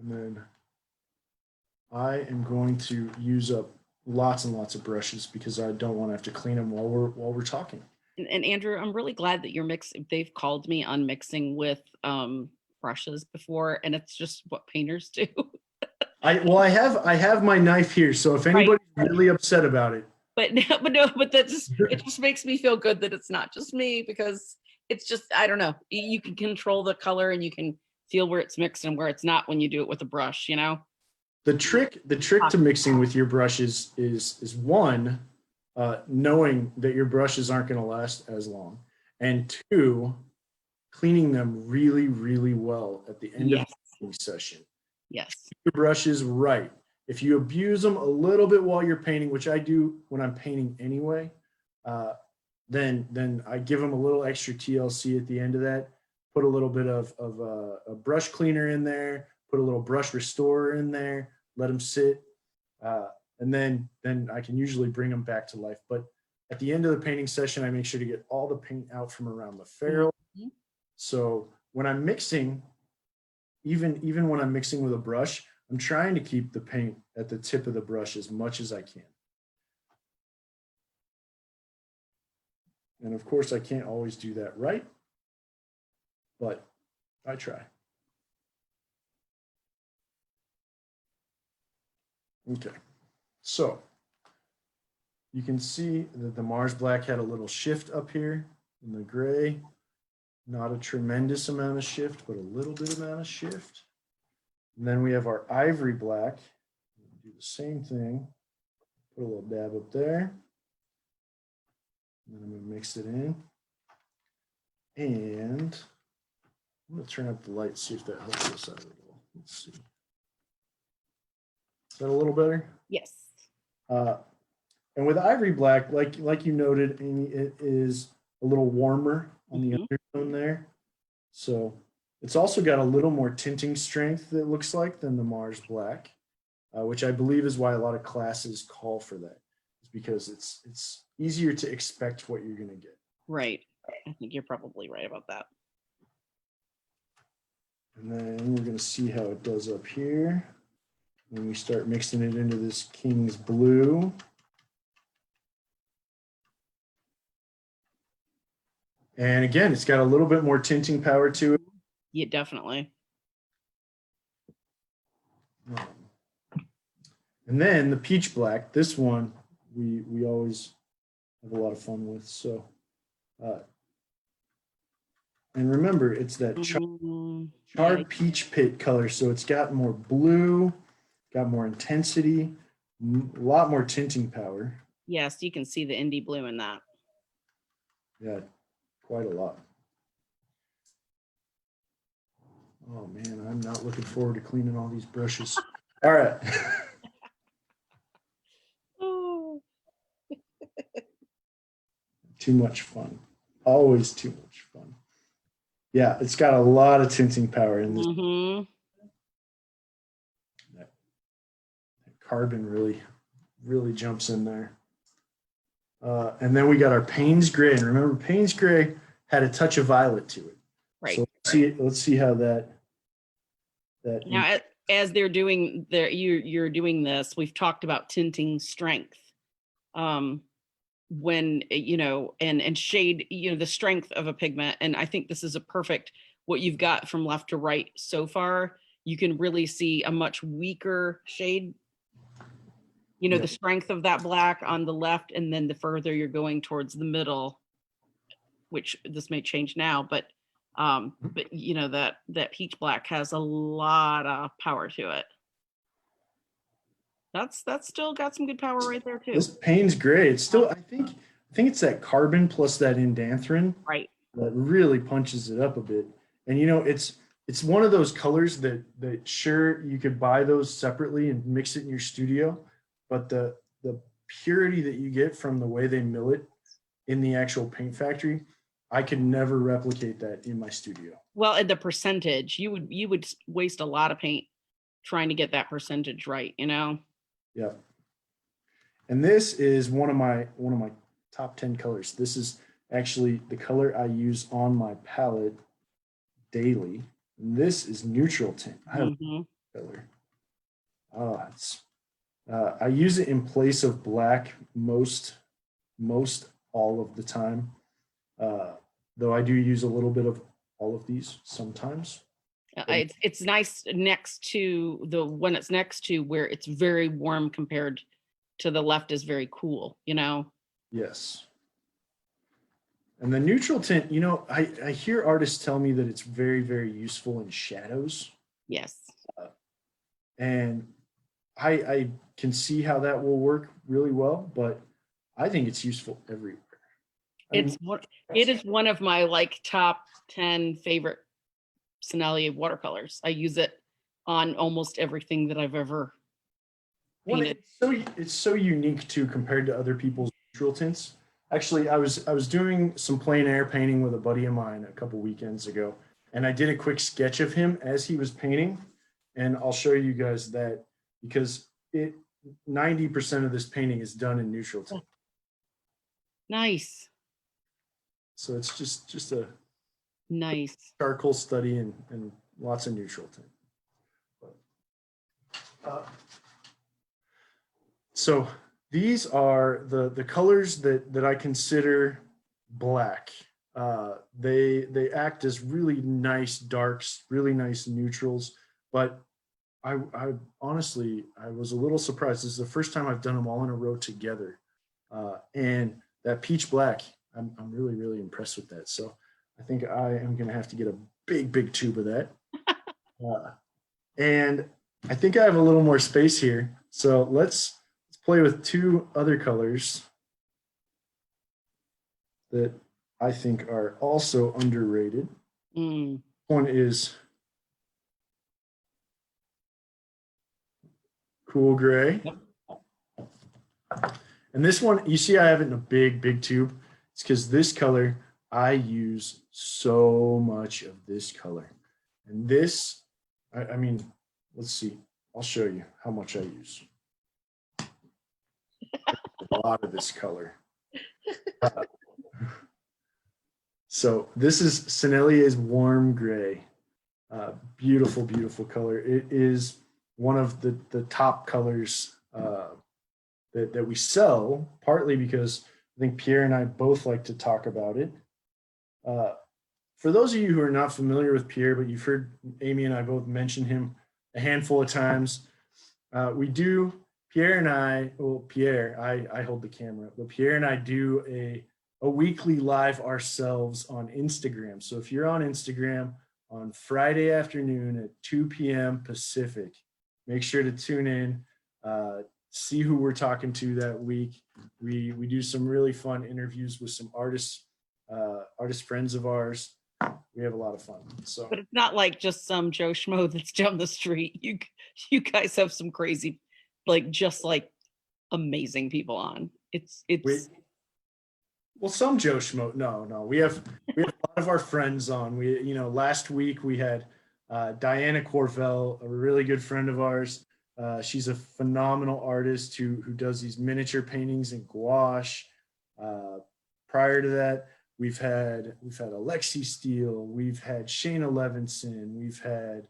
And then I am going to use up lots and lots of brushes because I don't want to have to clean them while we're talking. And Andrew, I'm really glad that you're mixing. They've called me on mixing with brushes before, and it's just what painters do. I have my knife here, so if anybody's really upset about it. But that just, it just makes me feel good that it's not just me, because it's just, I don't know, you can control the color and you can feel where it's mixed and where it's not when you do it with a brush, you know? The trick to mixing with your brushes is one, knowing that your brushes aren't going to last as long, and two, cleaning them really, really well at the end of the painting session. Yes. Your brushes right. If you abuse them a little bit while you're painting, which I do when I'm painting anyway, then I give them a little extra TLC at the end of that. Put a little bit of a brush cleaner in there. Put a little brush restorer in there. Let them sit, and then I can usually bring them back to life. But at the end of the painting session, I make sure to get all the paint out from around the ferrule. Mm-hmm. So when I'm mixing, even when I'm mixing with a brush, I'm trying to keep the paint at the tip of the brush as much as I can. And of course, I can't always do that right, but I try. Okay, so you can see that the Mars Black had a little shift up here in the gray. Not a tremendous amount of shift, but a little bit amount of shift. And then we have our Ivory Black. Do the same thing. Put a little dab up there. And then I'm going to mix it in. And I'm going to turn up the light, see if that helps us out a little. Let's see. Is that a little better? Yes. And with Ivory Black, like you noted, Amy, it is a little warmer on the undertone there. So it's also got a little more tinting strength, it looks like, than the Mars Black, which I believe is why a lot of classes call for that. It's because it's easier to expect what you're going to get. Right. I think you're probably right about that. And then we're going to see how it does up here when we start mixing it into this King's Blue. And again, it's got a little bit more tinting power to it. Yeah, definitely. And then the Peach Black, this one we always have a lot of fun with. So, and remember, it's that charred peach pit color, so it's got more blue, got more intensity, a lot more tinting power. Yes, you can see the indie blue in that. Yeah, quite a lot. Oh man, I'm not looking forward to cleaning all these brushes. All right. Oh. Too much fun. Always too much fun. Yeah, it's got a lot of tinting power in this. That carbon really jumps in there. And then we got our Payne's Gray. And remember, Payne's Gray had a touch of violet to it. Right. So let's see how that now, as they're doing you're doing this, we've talked about tinting strength. When, you know, and shade, you know, the strength of a pigment. And I think this is a perfect, what you've got from left to right so far. You can really see a much weaker shade, you know, the strength of that black on the left, and then the further you're going towards the middle, which this may change now, but you know, that peach black has a lot of power to it. That's still got some good power right there too. This Payne's Gray, it's still, I think it's that carbon plus that indanthrine, right, that really punches it up a bit. And you know, it's one of those colors that sure, you could buy those separately and mix it in your studio, but the purity that you get from the way they mill it in the actual paint factory, I could never replicate that in my studio. Well, and the percentage, you would waste a lot of paint trying to get that percentage right, you know? Yeah. And this is one of my top 10 colors. This is actually the color I use on my palette daily. And this is neutral tint. I have color. Oh, I use it in place of black most all of the time. Though I do use a little bit of all of these sometimes. It's nice next to when it's next to where it's very warm compared to the left is very cool, you know? Yes. And the neutral tint, you know, I hear artists tell me that it's very, very useful in shadows. Yes. And I can see how that will work really well, but I think it's useful everywhere. It is one of my like top 10 favorite Sennelier watercolors. I use it on almost everything that I've ever painted. It's so unique too compared to other people's neutral tints. Actually, I was doing some plein air painting with a buddy of mine a couple weekends ago, and I did a quick sketch of him as he was painting, and I'll show you guys that because 90% of this painting is done in neutral tint. Nice. So it's just a nice charcoal study and lots of neutral tint. So these are the colors that I consider black. They act as really nice darks, really nice neutrals, but I honestly, I was a little surprised. This is the first time I've done them all in a row together. And that peach black, I'm really, really impressed with that. So I think I am going to have to get a big tube of that. And I think I have a little more space here. So let's play with two other colors that I think are also underrated. One is cool gray. And this one, you see I have it in a big tube. It's because this color, I use so much of this color. And this, I mean, let's see. I'll show you how much I use. A lot of this color. So this is Sennelier's warm gray. Beautiful color. It is one of the top colors that we sell, partly because I think Pierre and I both like to talk about it. For those of you who are not familiar with Pierre, but you've heard Amy and I both mention him a handful of times, Pierre and I, well, Pierre, I hold the camera, but Pierre and I do a weekly live ourselves on Instagram. So if you're on Instagram on Friday afternoon at 2 p.m. Pacific, make sure to tune in, see who we're talking to that week. We do some really fun interviews with some artists friends of ours. We have a lot of fun. So, but it's not like just some Joe Schmo that's down the street. You guys have some crazy, just amazing people on. Well, some Joe Schmo. No. We have a lot of our friends on. Last week we had Diana Corvell, a really good friend of ours. She's a phenomenal artist who does these miniature paintings in gouache. Prior to that, we've had Alexi Steele, we've had Shayna Levinson, we've had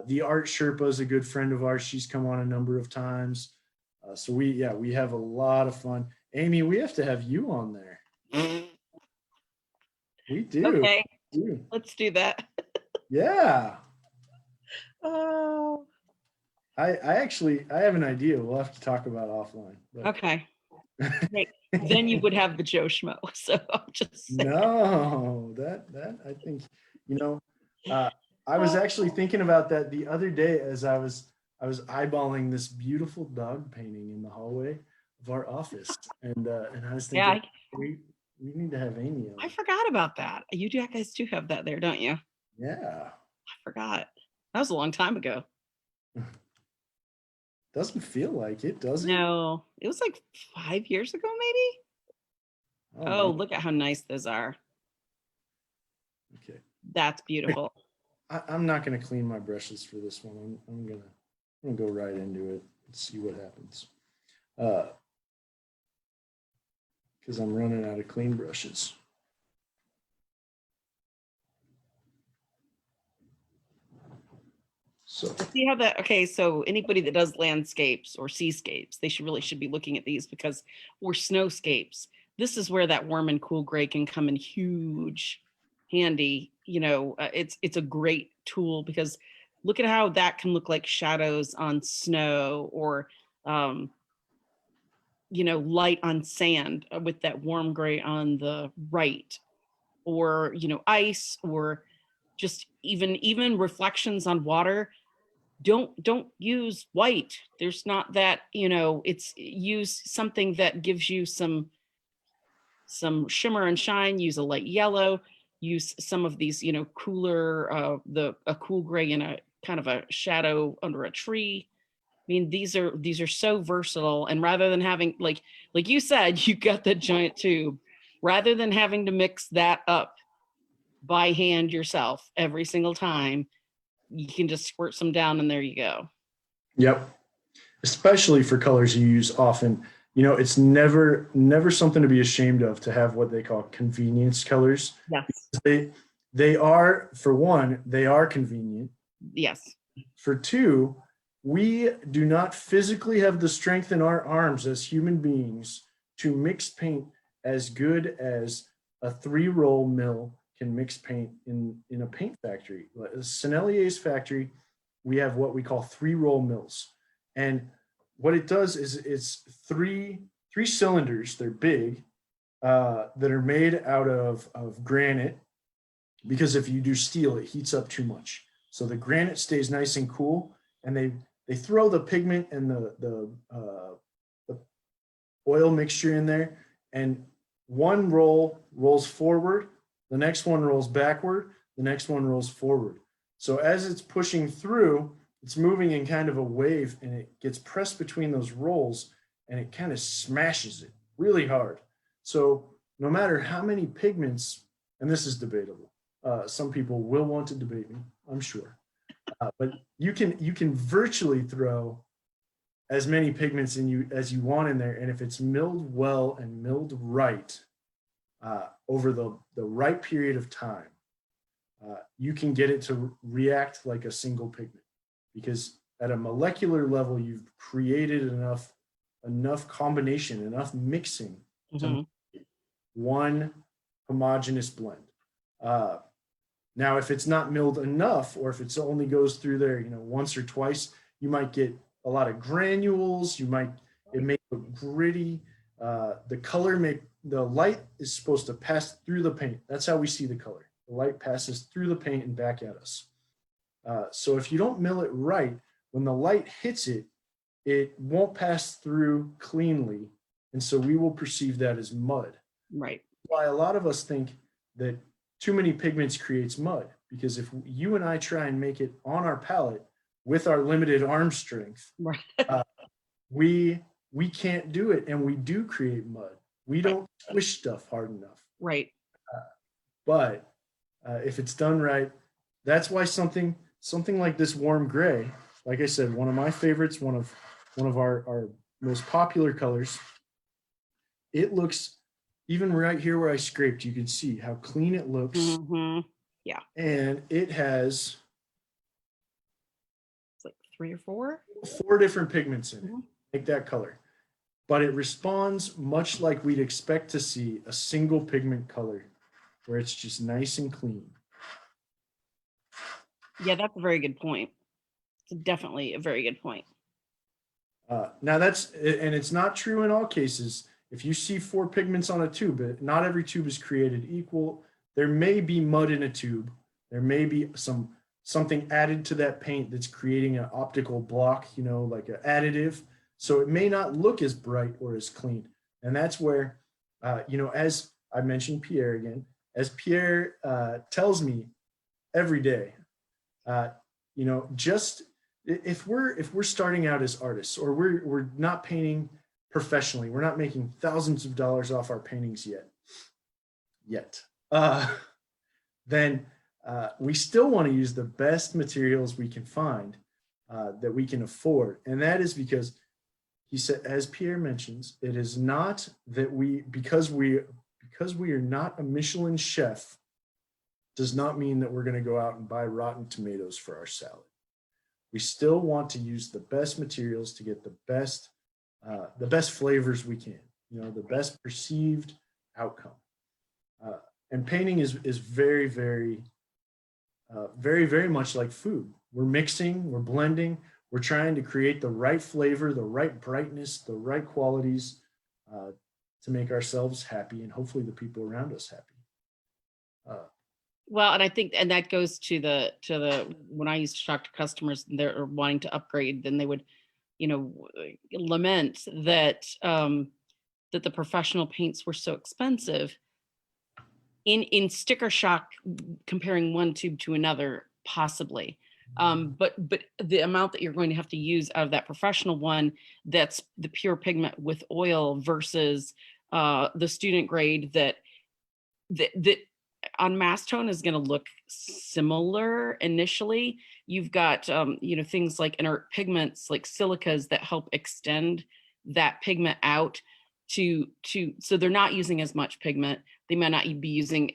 the Art Sherpa is a good friend of ours. She's come on a number of times. So we have a lot of fun. Amy, we have to have you on there. We do. Okay, let's do that. Yeah. Oh. I have an idea we'll have to talk about offline. But. Okay. Right. Then you would have the Joe Schmo. So I'm just saying. No, that I think, I was actually thinking about that the other day as I was eyeballing this beautiful dog painting in the hallway of our office, and I was thinking, we need to have Amy on. I forgot about that. You guys do have that there, don't you? Yeah. I forgot. That was a long time ago. Doesn't feel like it, does it? No, it was like 5 years ago, maybe. Oh, look at how nice those are. Okay. That's beautiful. I'm not going to clean my brushes for this one. I'm going to I'm gonna go right into it and see what happens. Because I'm running out of clean brushes. So See how that, okay, so anybody that does landscapes or seascapes, they should be looking at these because, or snowscapes, this is where that warm and cool gray can come in huge handy. It's a great tool because look at how that can look like shadows on snow or light on sand with that warm gray on the right, or ice, or just even reflections on water. Don't use white. There's not that, it's use something that gives you some shimmer and shine. Use a light yellow, use some of these, cooler, a cool gray in a kind of a shadow under a tree. I mean, these are so versatile. And rather than having, like you said, you got that giant tube, rather than having to mix that up by hand yourself every single time, you can just squirt some down and there you go. yep, especially for colors you use often. It's never something to be ashamed of to have what they call convenience colors. Yes. They are, for one, they are convenient. Yes. For two, we do not physically have the strength in our arms as human beings to mix paint as good as a 3-roll mill can mix paint in a paint factory. Sennelier's factory, we have what we call 3-roll mills. And what it does is it's three cylinders, they're big, that are made out of granite, because if you do steel, it heats up too much. So the granite stays nice and cool, and they throw the pigment and the oil mixture in there, and one roll rolls forward, the next one rolls backward, the next one rolls forward. So as it's pushing through, it's moving in kind of a wave, and it gets pressed between those rolls, and it kind of smashes it really hard. So no matter how many pigments, and this is debatable, some people will want to debate me, I'm sure, but you can virtually throw as many pigments in you as you want in there, and if it's milled well and milled right, over the right period of time, you can get it to react like a single pigment, because at a molecular level, you've created enough combination, enough mixing to make one homogeneous blend. Now, if it's not milled enough, or if it only goes through there, once or twice, you might get a lot of granules. It may look gritty. The light is supposed to pass through the paint. That's how we see the color. The light passes through the paint and back at us. So if you don't mill it right, when the light hits it, it won't pass through cleanly. And so we will perceive that as mud. Right. Why a lot of us think that too many pigments creates mud, because if you and I try and make it on our palette with our limited arm strength, right. We can't do it, and we do create mud. We don't squish stuff hard enough. Right. But if it's done right, that's why something like this warm gray, like I said, one of my favorites, one of our most popular colors. It looks, even right here where I scraped, you can see how clean it looks. Mm-hmm. Yeah. And it has, it's like 3 or 4 different pigments in it, make that color. But it responds much like we'd expect to see a single pigment color, where it's just nice and clean. Yeah, that's a very good point. It's definitely a very good point. Now and it's not true in all cases. If you see 4 pigments on a tube, not every tube is created equal. There may be mud in a tube. There may be something added to that paint that's creating an optical block, like an additive. So it may not look as bright or as clean. And that's where, as I mentioned Pierre again, as Pierre tells me every day, just if we're starting out as artists, or we're not painting professionally, we're not making thousands of dollars off our paintings yet, then we still want to use the best materials we can find, that we can afford. And that is because he said, as Pierre mentions, it is not that because we are not a Michelin chef, does not mean that we're going to go out and buy rotten tomatoes for our salad. We still want to use the best materials to get the best flavors we can, the best perceived outcome. And painting is very, very, very, very much like food. We're mixing, we're blending, we're trying to create the right flavor, the right brightness, the right qualities to make ourselves happy and hopefully the people around us happy. Well, and I think, and that goes to the when I used to talk to customers and they're wanting to upgrade, then they would, lament that that the professional paints were so expensive. In sticker shock, comparing one tube to another, possibly. But the amount that you're going to have to use out of that professional one, that's the pure pigment with oil versus the student grade that on mass tone is going to look similar initially. You've got things like inert pigments like silicas that help extend that pigment out to so they're not using as much pigment. They might not be using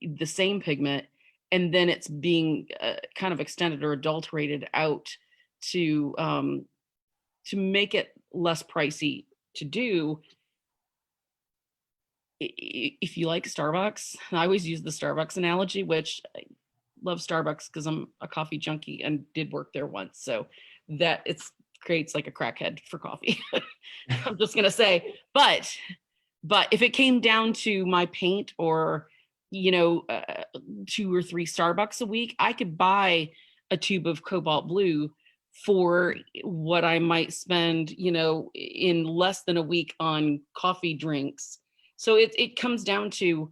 the same pigment, and then it's being kind of extended or adulterated out to make it less pricey to do. If you like Starbucks, I always use the Starbucks analogy, which I love Starbucks because I'm a coffee junkie and did work there once. So that creates like a crackhead for coffee. I'm just gonna say, but if it came down to my paint or 2 or 3 Starbucks a week, I could buy a tube of Cobalt blue for what I might spend, in less than a week on coffee drinks. So it comes down to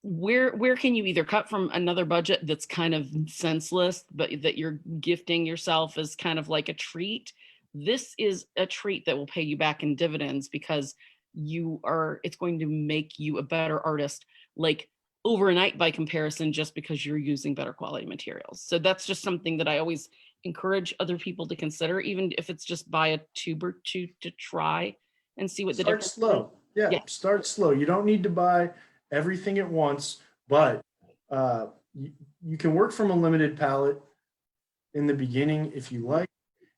where can you either cut from another budget that's kind of senseless, but that you're gifting yourself as kind of like a treat. This is a treat that will pay you back in dividends because it's going to make you a better artist, like overnight by comparison, just because you're using better quality materials. So that's just something that I always encourage other people to consider, even if it's just buy a tube or two to try and see what the difference Start slow. is. Yeah, start slow. You don't need to buy everything at once, but you can work from a limited palette in the beginning if you like.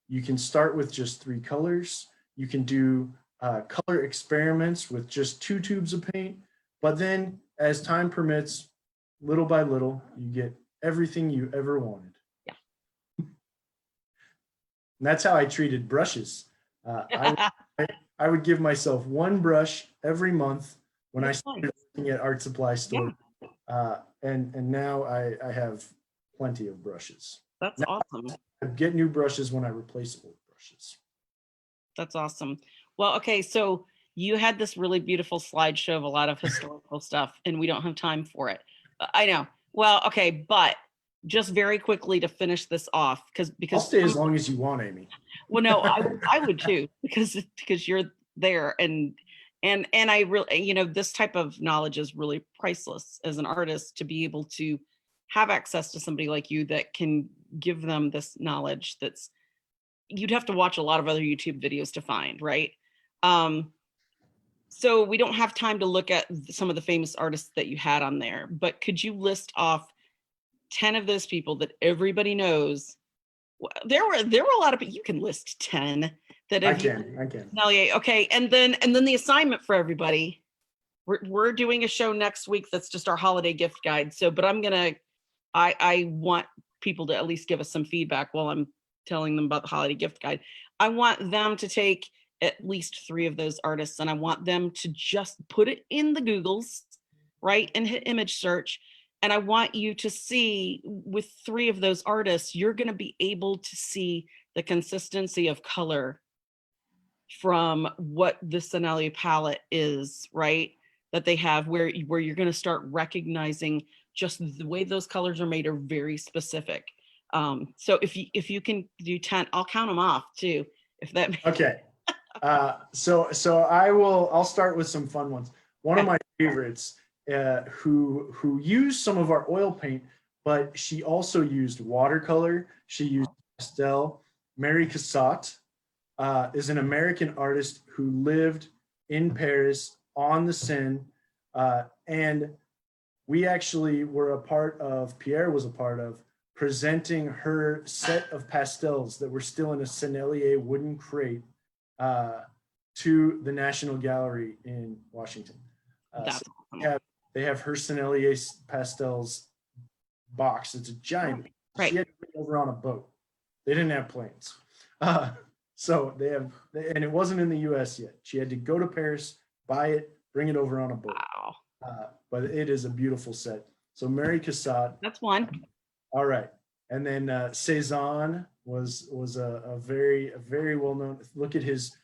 You can start with just 3 colors. You can do color experiments with just 2 tubes of paint, but then as time permits, little by little, you get everything you ever wanted. Yeah. And that's how I treated brushes. I would give myself 1 brush every month when I started working at art supply store. Yeah. And now I have plenty of brushes. That's now, awesome. I get new brushes when I replace old brushes. That's awesome. Well, okay, so you had this really beautiful slideshow of a lot of historical stuff, and we don't have time for it. I know. Well, okay, but just very quickly to finish this off, because I'll stay as long as you want, Amy. Well, no, I would too, because you're there, and I really, this type of knowledge is really priceless as an artist, to be able to have access to somebody like you that can give them this knowledge that's, you'd have to watch a lot of other YouTube videos to find, right? So we don't have time to look at some of the famous artists that you had on there, but could you list off 10 of those people that everybody knows? There were a lot of people. You can list 10 that I can. Sennelier. Okay, and then the assignment for everybody. We're doing a show next week that's just our holiday gift guide. So, but I want people to at least give us some feedback while I'm telling them about the holiday gift guide. I want them to take at least 3 of those artists, and I want them to just put it in the Googles, right, and hit image search. And I want you to see, with 3 of those artists, you're going to be able to see the consistency of color from what the Sennelier palette is, right, that they have, where you're going to start recognizing just the way those colors are made are very specific. So if you can do 10, I'll count them off too, if that makes okay. So I'll start with some fun ones. One of my favorites who use some of our oil paint, but she also used watercolor. She used pastel. Mary Cassatt is an American artist who lived in Paris on the Seine. And we actually were a part of, Pierre was a part of, presenting her set of pastels that were still in a Sennelier wooden crate to the National Gallery in Washington. That's So awesome. they have her Sennelier pastels box. It's a giant. Right. She had to bring it over on a boat. They didn't have planes. So they have, and it wasn't in the US yet. She had to go to Paris, buy it, bring it over on a boat. Wow. But it is a beautiful set. So Mary Cassatt. That's one. All right. And then Cezanne was a very well known. Look at his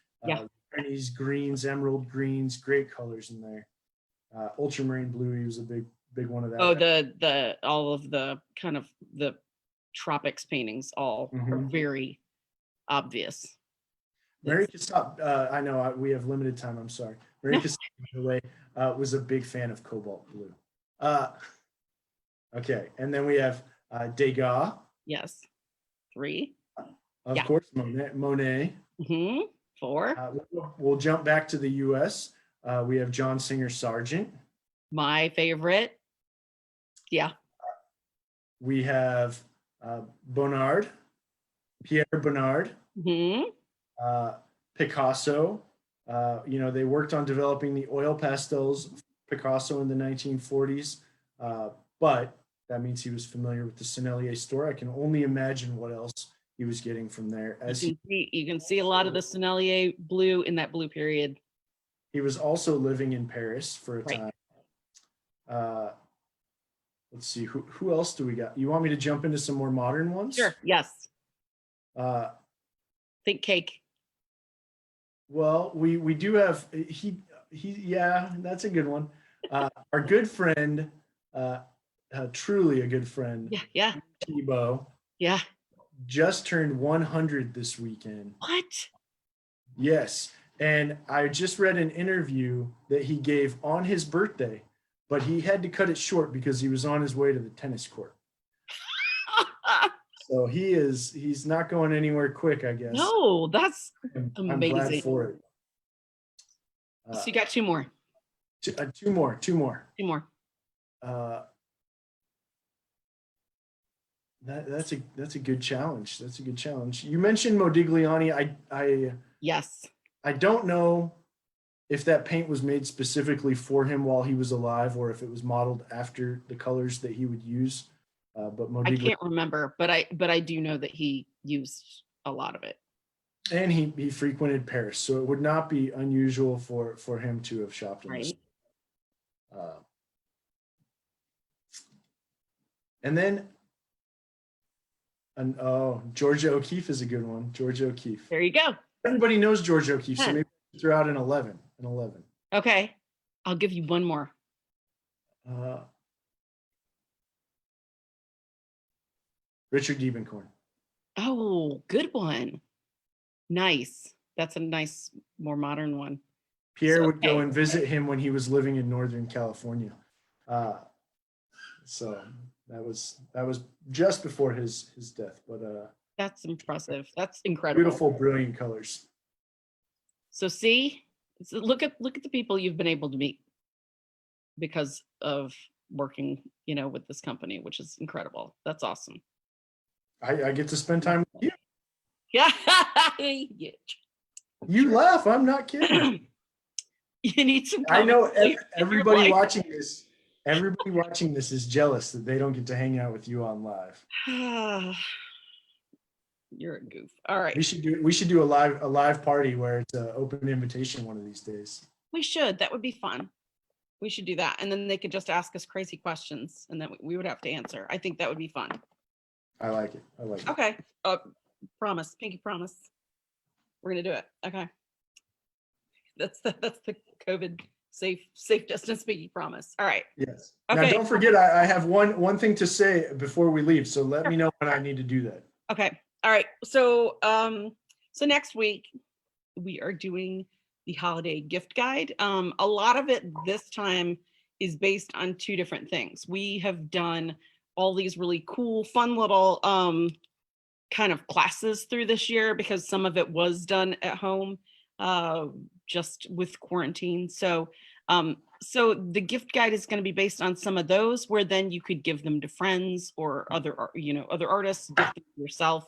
Chinese greens, emerald greens, great colors in there. Ultramarine blue, he was a big one of that. Oh, the all of the kind of the tropics paintings all are very obvious. Mary Cassatt, I know we have limited time. I'm sorry. Mary Cassatt, by the way, was a big fan of Cobalt blue. Okay, and then we have Degas. Yes. 3. Of course, Monet. 4. We'll jump back to the U.S. We have John Singer Sargent. My favorite. Yeah. We have Bonnard, Pierre Bonnard, Picasso. They worked on developing the oil pastels, Picasso in the 1940s, but that means he was familiar with the Sennelier store. I can only imagine what else he was getting from there. You can see a lot of the Sennelier blue in that blue period. He was also living in Paris for a time. Let's see, who else do we got? You want me to jump into some more modern ones? Sure. Yes. Think cake. Well, we do have yeah, that's a good one. Our good friend, truly a good friend. Yeah. Thibault. Yeah. Just turned 100 this weekend. What? Yes. And I just read an interview that he gave on his birthday, but he had to cut it short because he was on his way to the tennis court. So he's not going anywhere quick, I guess. No, that's amazing. I'm glad for it. So you got 2 more. Two more. That's a good challenge. That's a good challenge. You mentioned Modigliani. Yes. I don't know if that paint was made specifically for him while he was alive or if it was modeled after the colors that he would use. But Modigliani, I can't remember, but I do know that he used a lot of it. And he frequented Paris, so it would not be unusual for him to have shopped in this. And then, Georgia O'Keeffe is a good one. Georgia O'Keeffe. There you go. Everybody knows Georgia O'Keeffe, so maybe throw out an 11. Okay, I'll give you one more. Richard Diebenkorn. Oh, good one. Nice. That's a nice, more modern one. Pierre would go and visit him when he was living in Northern California. So that was just before his death, but that's impressive. That's incredible. Beautiful, brilliant colors. So look at the people you've been able to meet because of working, with this company, which is incredible. That's awesome. I get to spend time with you. Yeah. You laugh. I'm not kidding. You need some. I know everybody watching this. Everybody watching this is jealous that they don't get to hang out with you on live. You're a goof. All right. We should do a live party where it's an open invitation one of these days. We should. That would be fun. We should do that, and then they could just ask us crazy questions, and then we would have to answer. I think that would be fun. I like it. Okay. Promise. Pinky promise. We're gonna do it. Okay. That's the COVID safe distance pinky promise. All right. Yes. Okay. Now don't forget, I have one thing to say before we leave. So let me know when I need to do that. Okay. All right. So so next week we are doing the holiday gift guide. A lot of it this time is based on 2 different things. We have done all these really cool, fun little kind of classes through this year, because some of it was done at home just with quarantine. So so the gift guide is going to be based on some of those, where then you could give them to friends or other other artists, gift them to yourself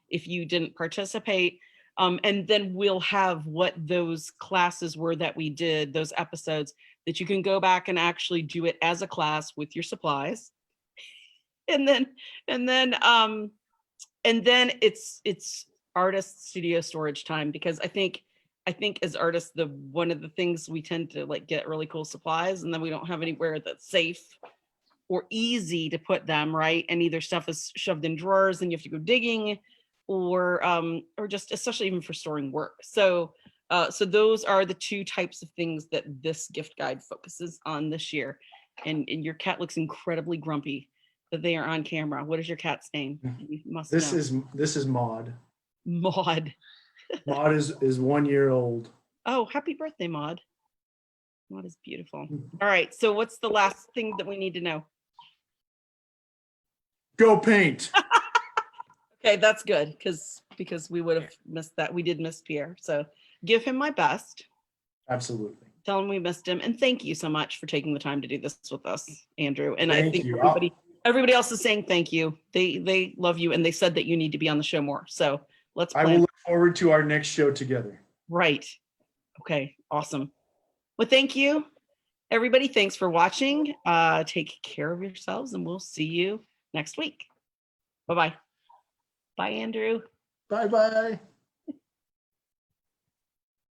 if you didn't participate. And then we'll have what those classes were that we did, those episodes, that you can go back and actually do it as a class with your supplies. And then it's artist studio storage time, because I think as artists, one of the things we tend to like get really cool supplies, and then we don't have anywhere that's safe or easy to put them, right? And either stuff is shoved in drawers and you have to go digging, or just especially even for storing work. So so those are the two types of things that this gift guide focuses on this year. And your cat looks incredibly grumpy that they are on camera. What is your cat's name? You must This know. is Maud. Maud. Maud is 1 year old. Oh, happy birthday, Maud. Maud is beautiful. All right, so what's the last thing that we need to know? Go paint. Okay, that's good, because we would have missed that. We did miss Pierre, so give him my best. Absolutely. Tell him we missed him, and thank you so much for taking the time to do this with us, Andrew. And Thank I think you. everybody else is saying thank you. They love you, and they said that you need to be on the show more. So let's plan. I will look forward to our next show together. Right. Okay, awesome. Well, thank you, everybody. Thanks for watching. Take care of yourselves, and we'll see you next week. Bye-bye. Bye, Andrew. Bye-bye.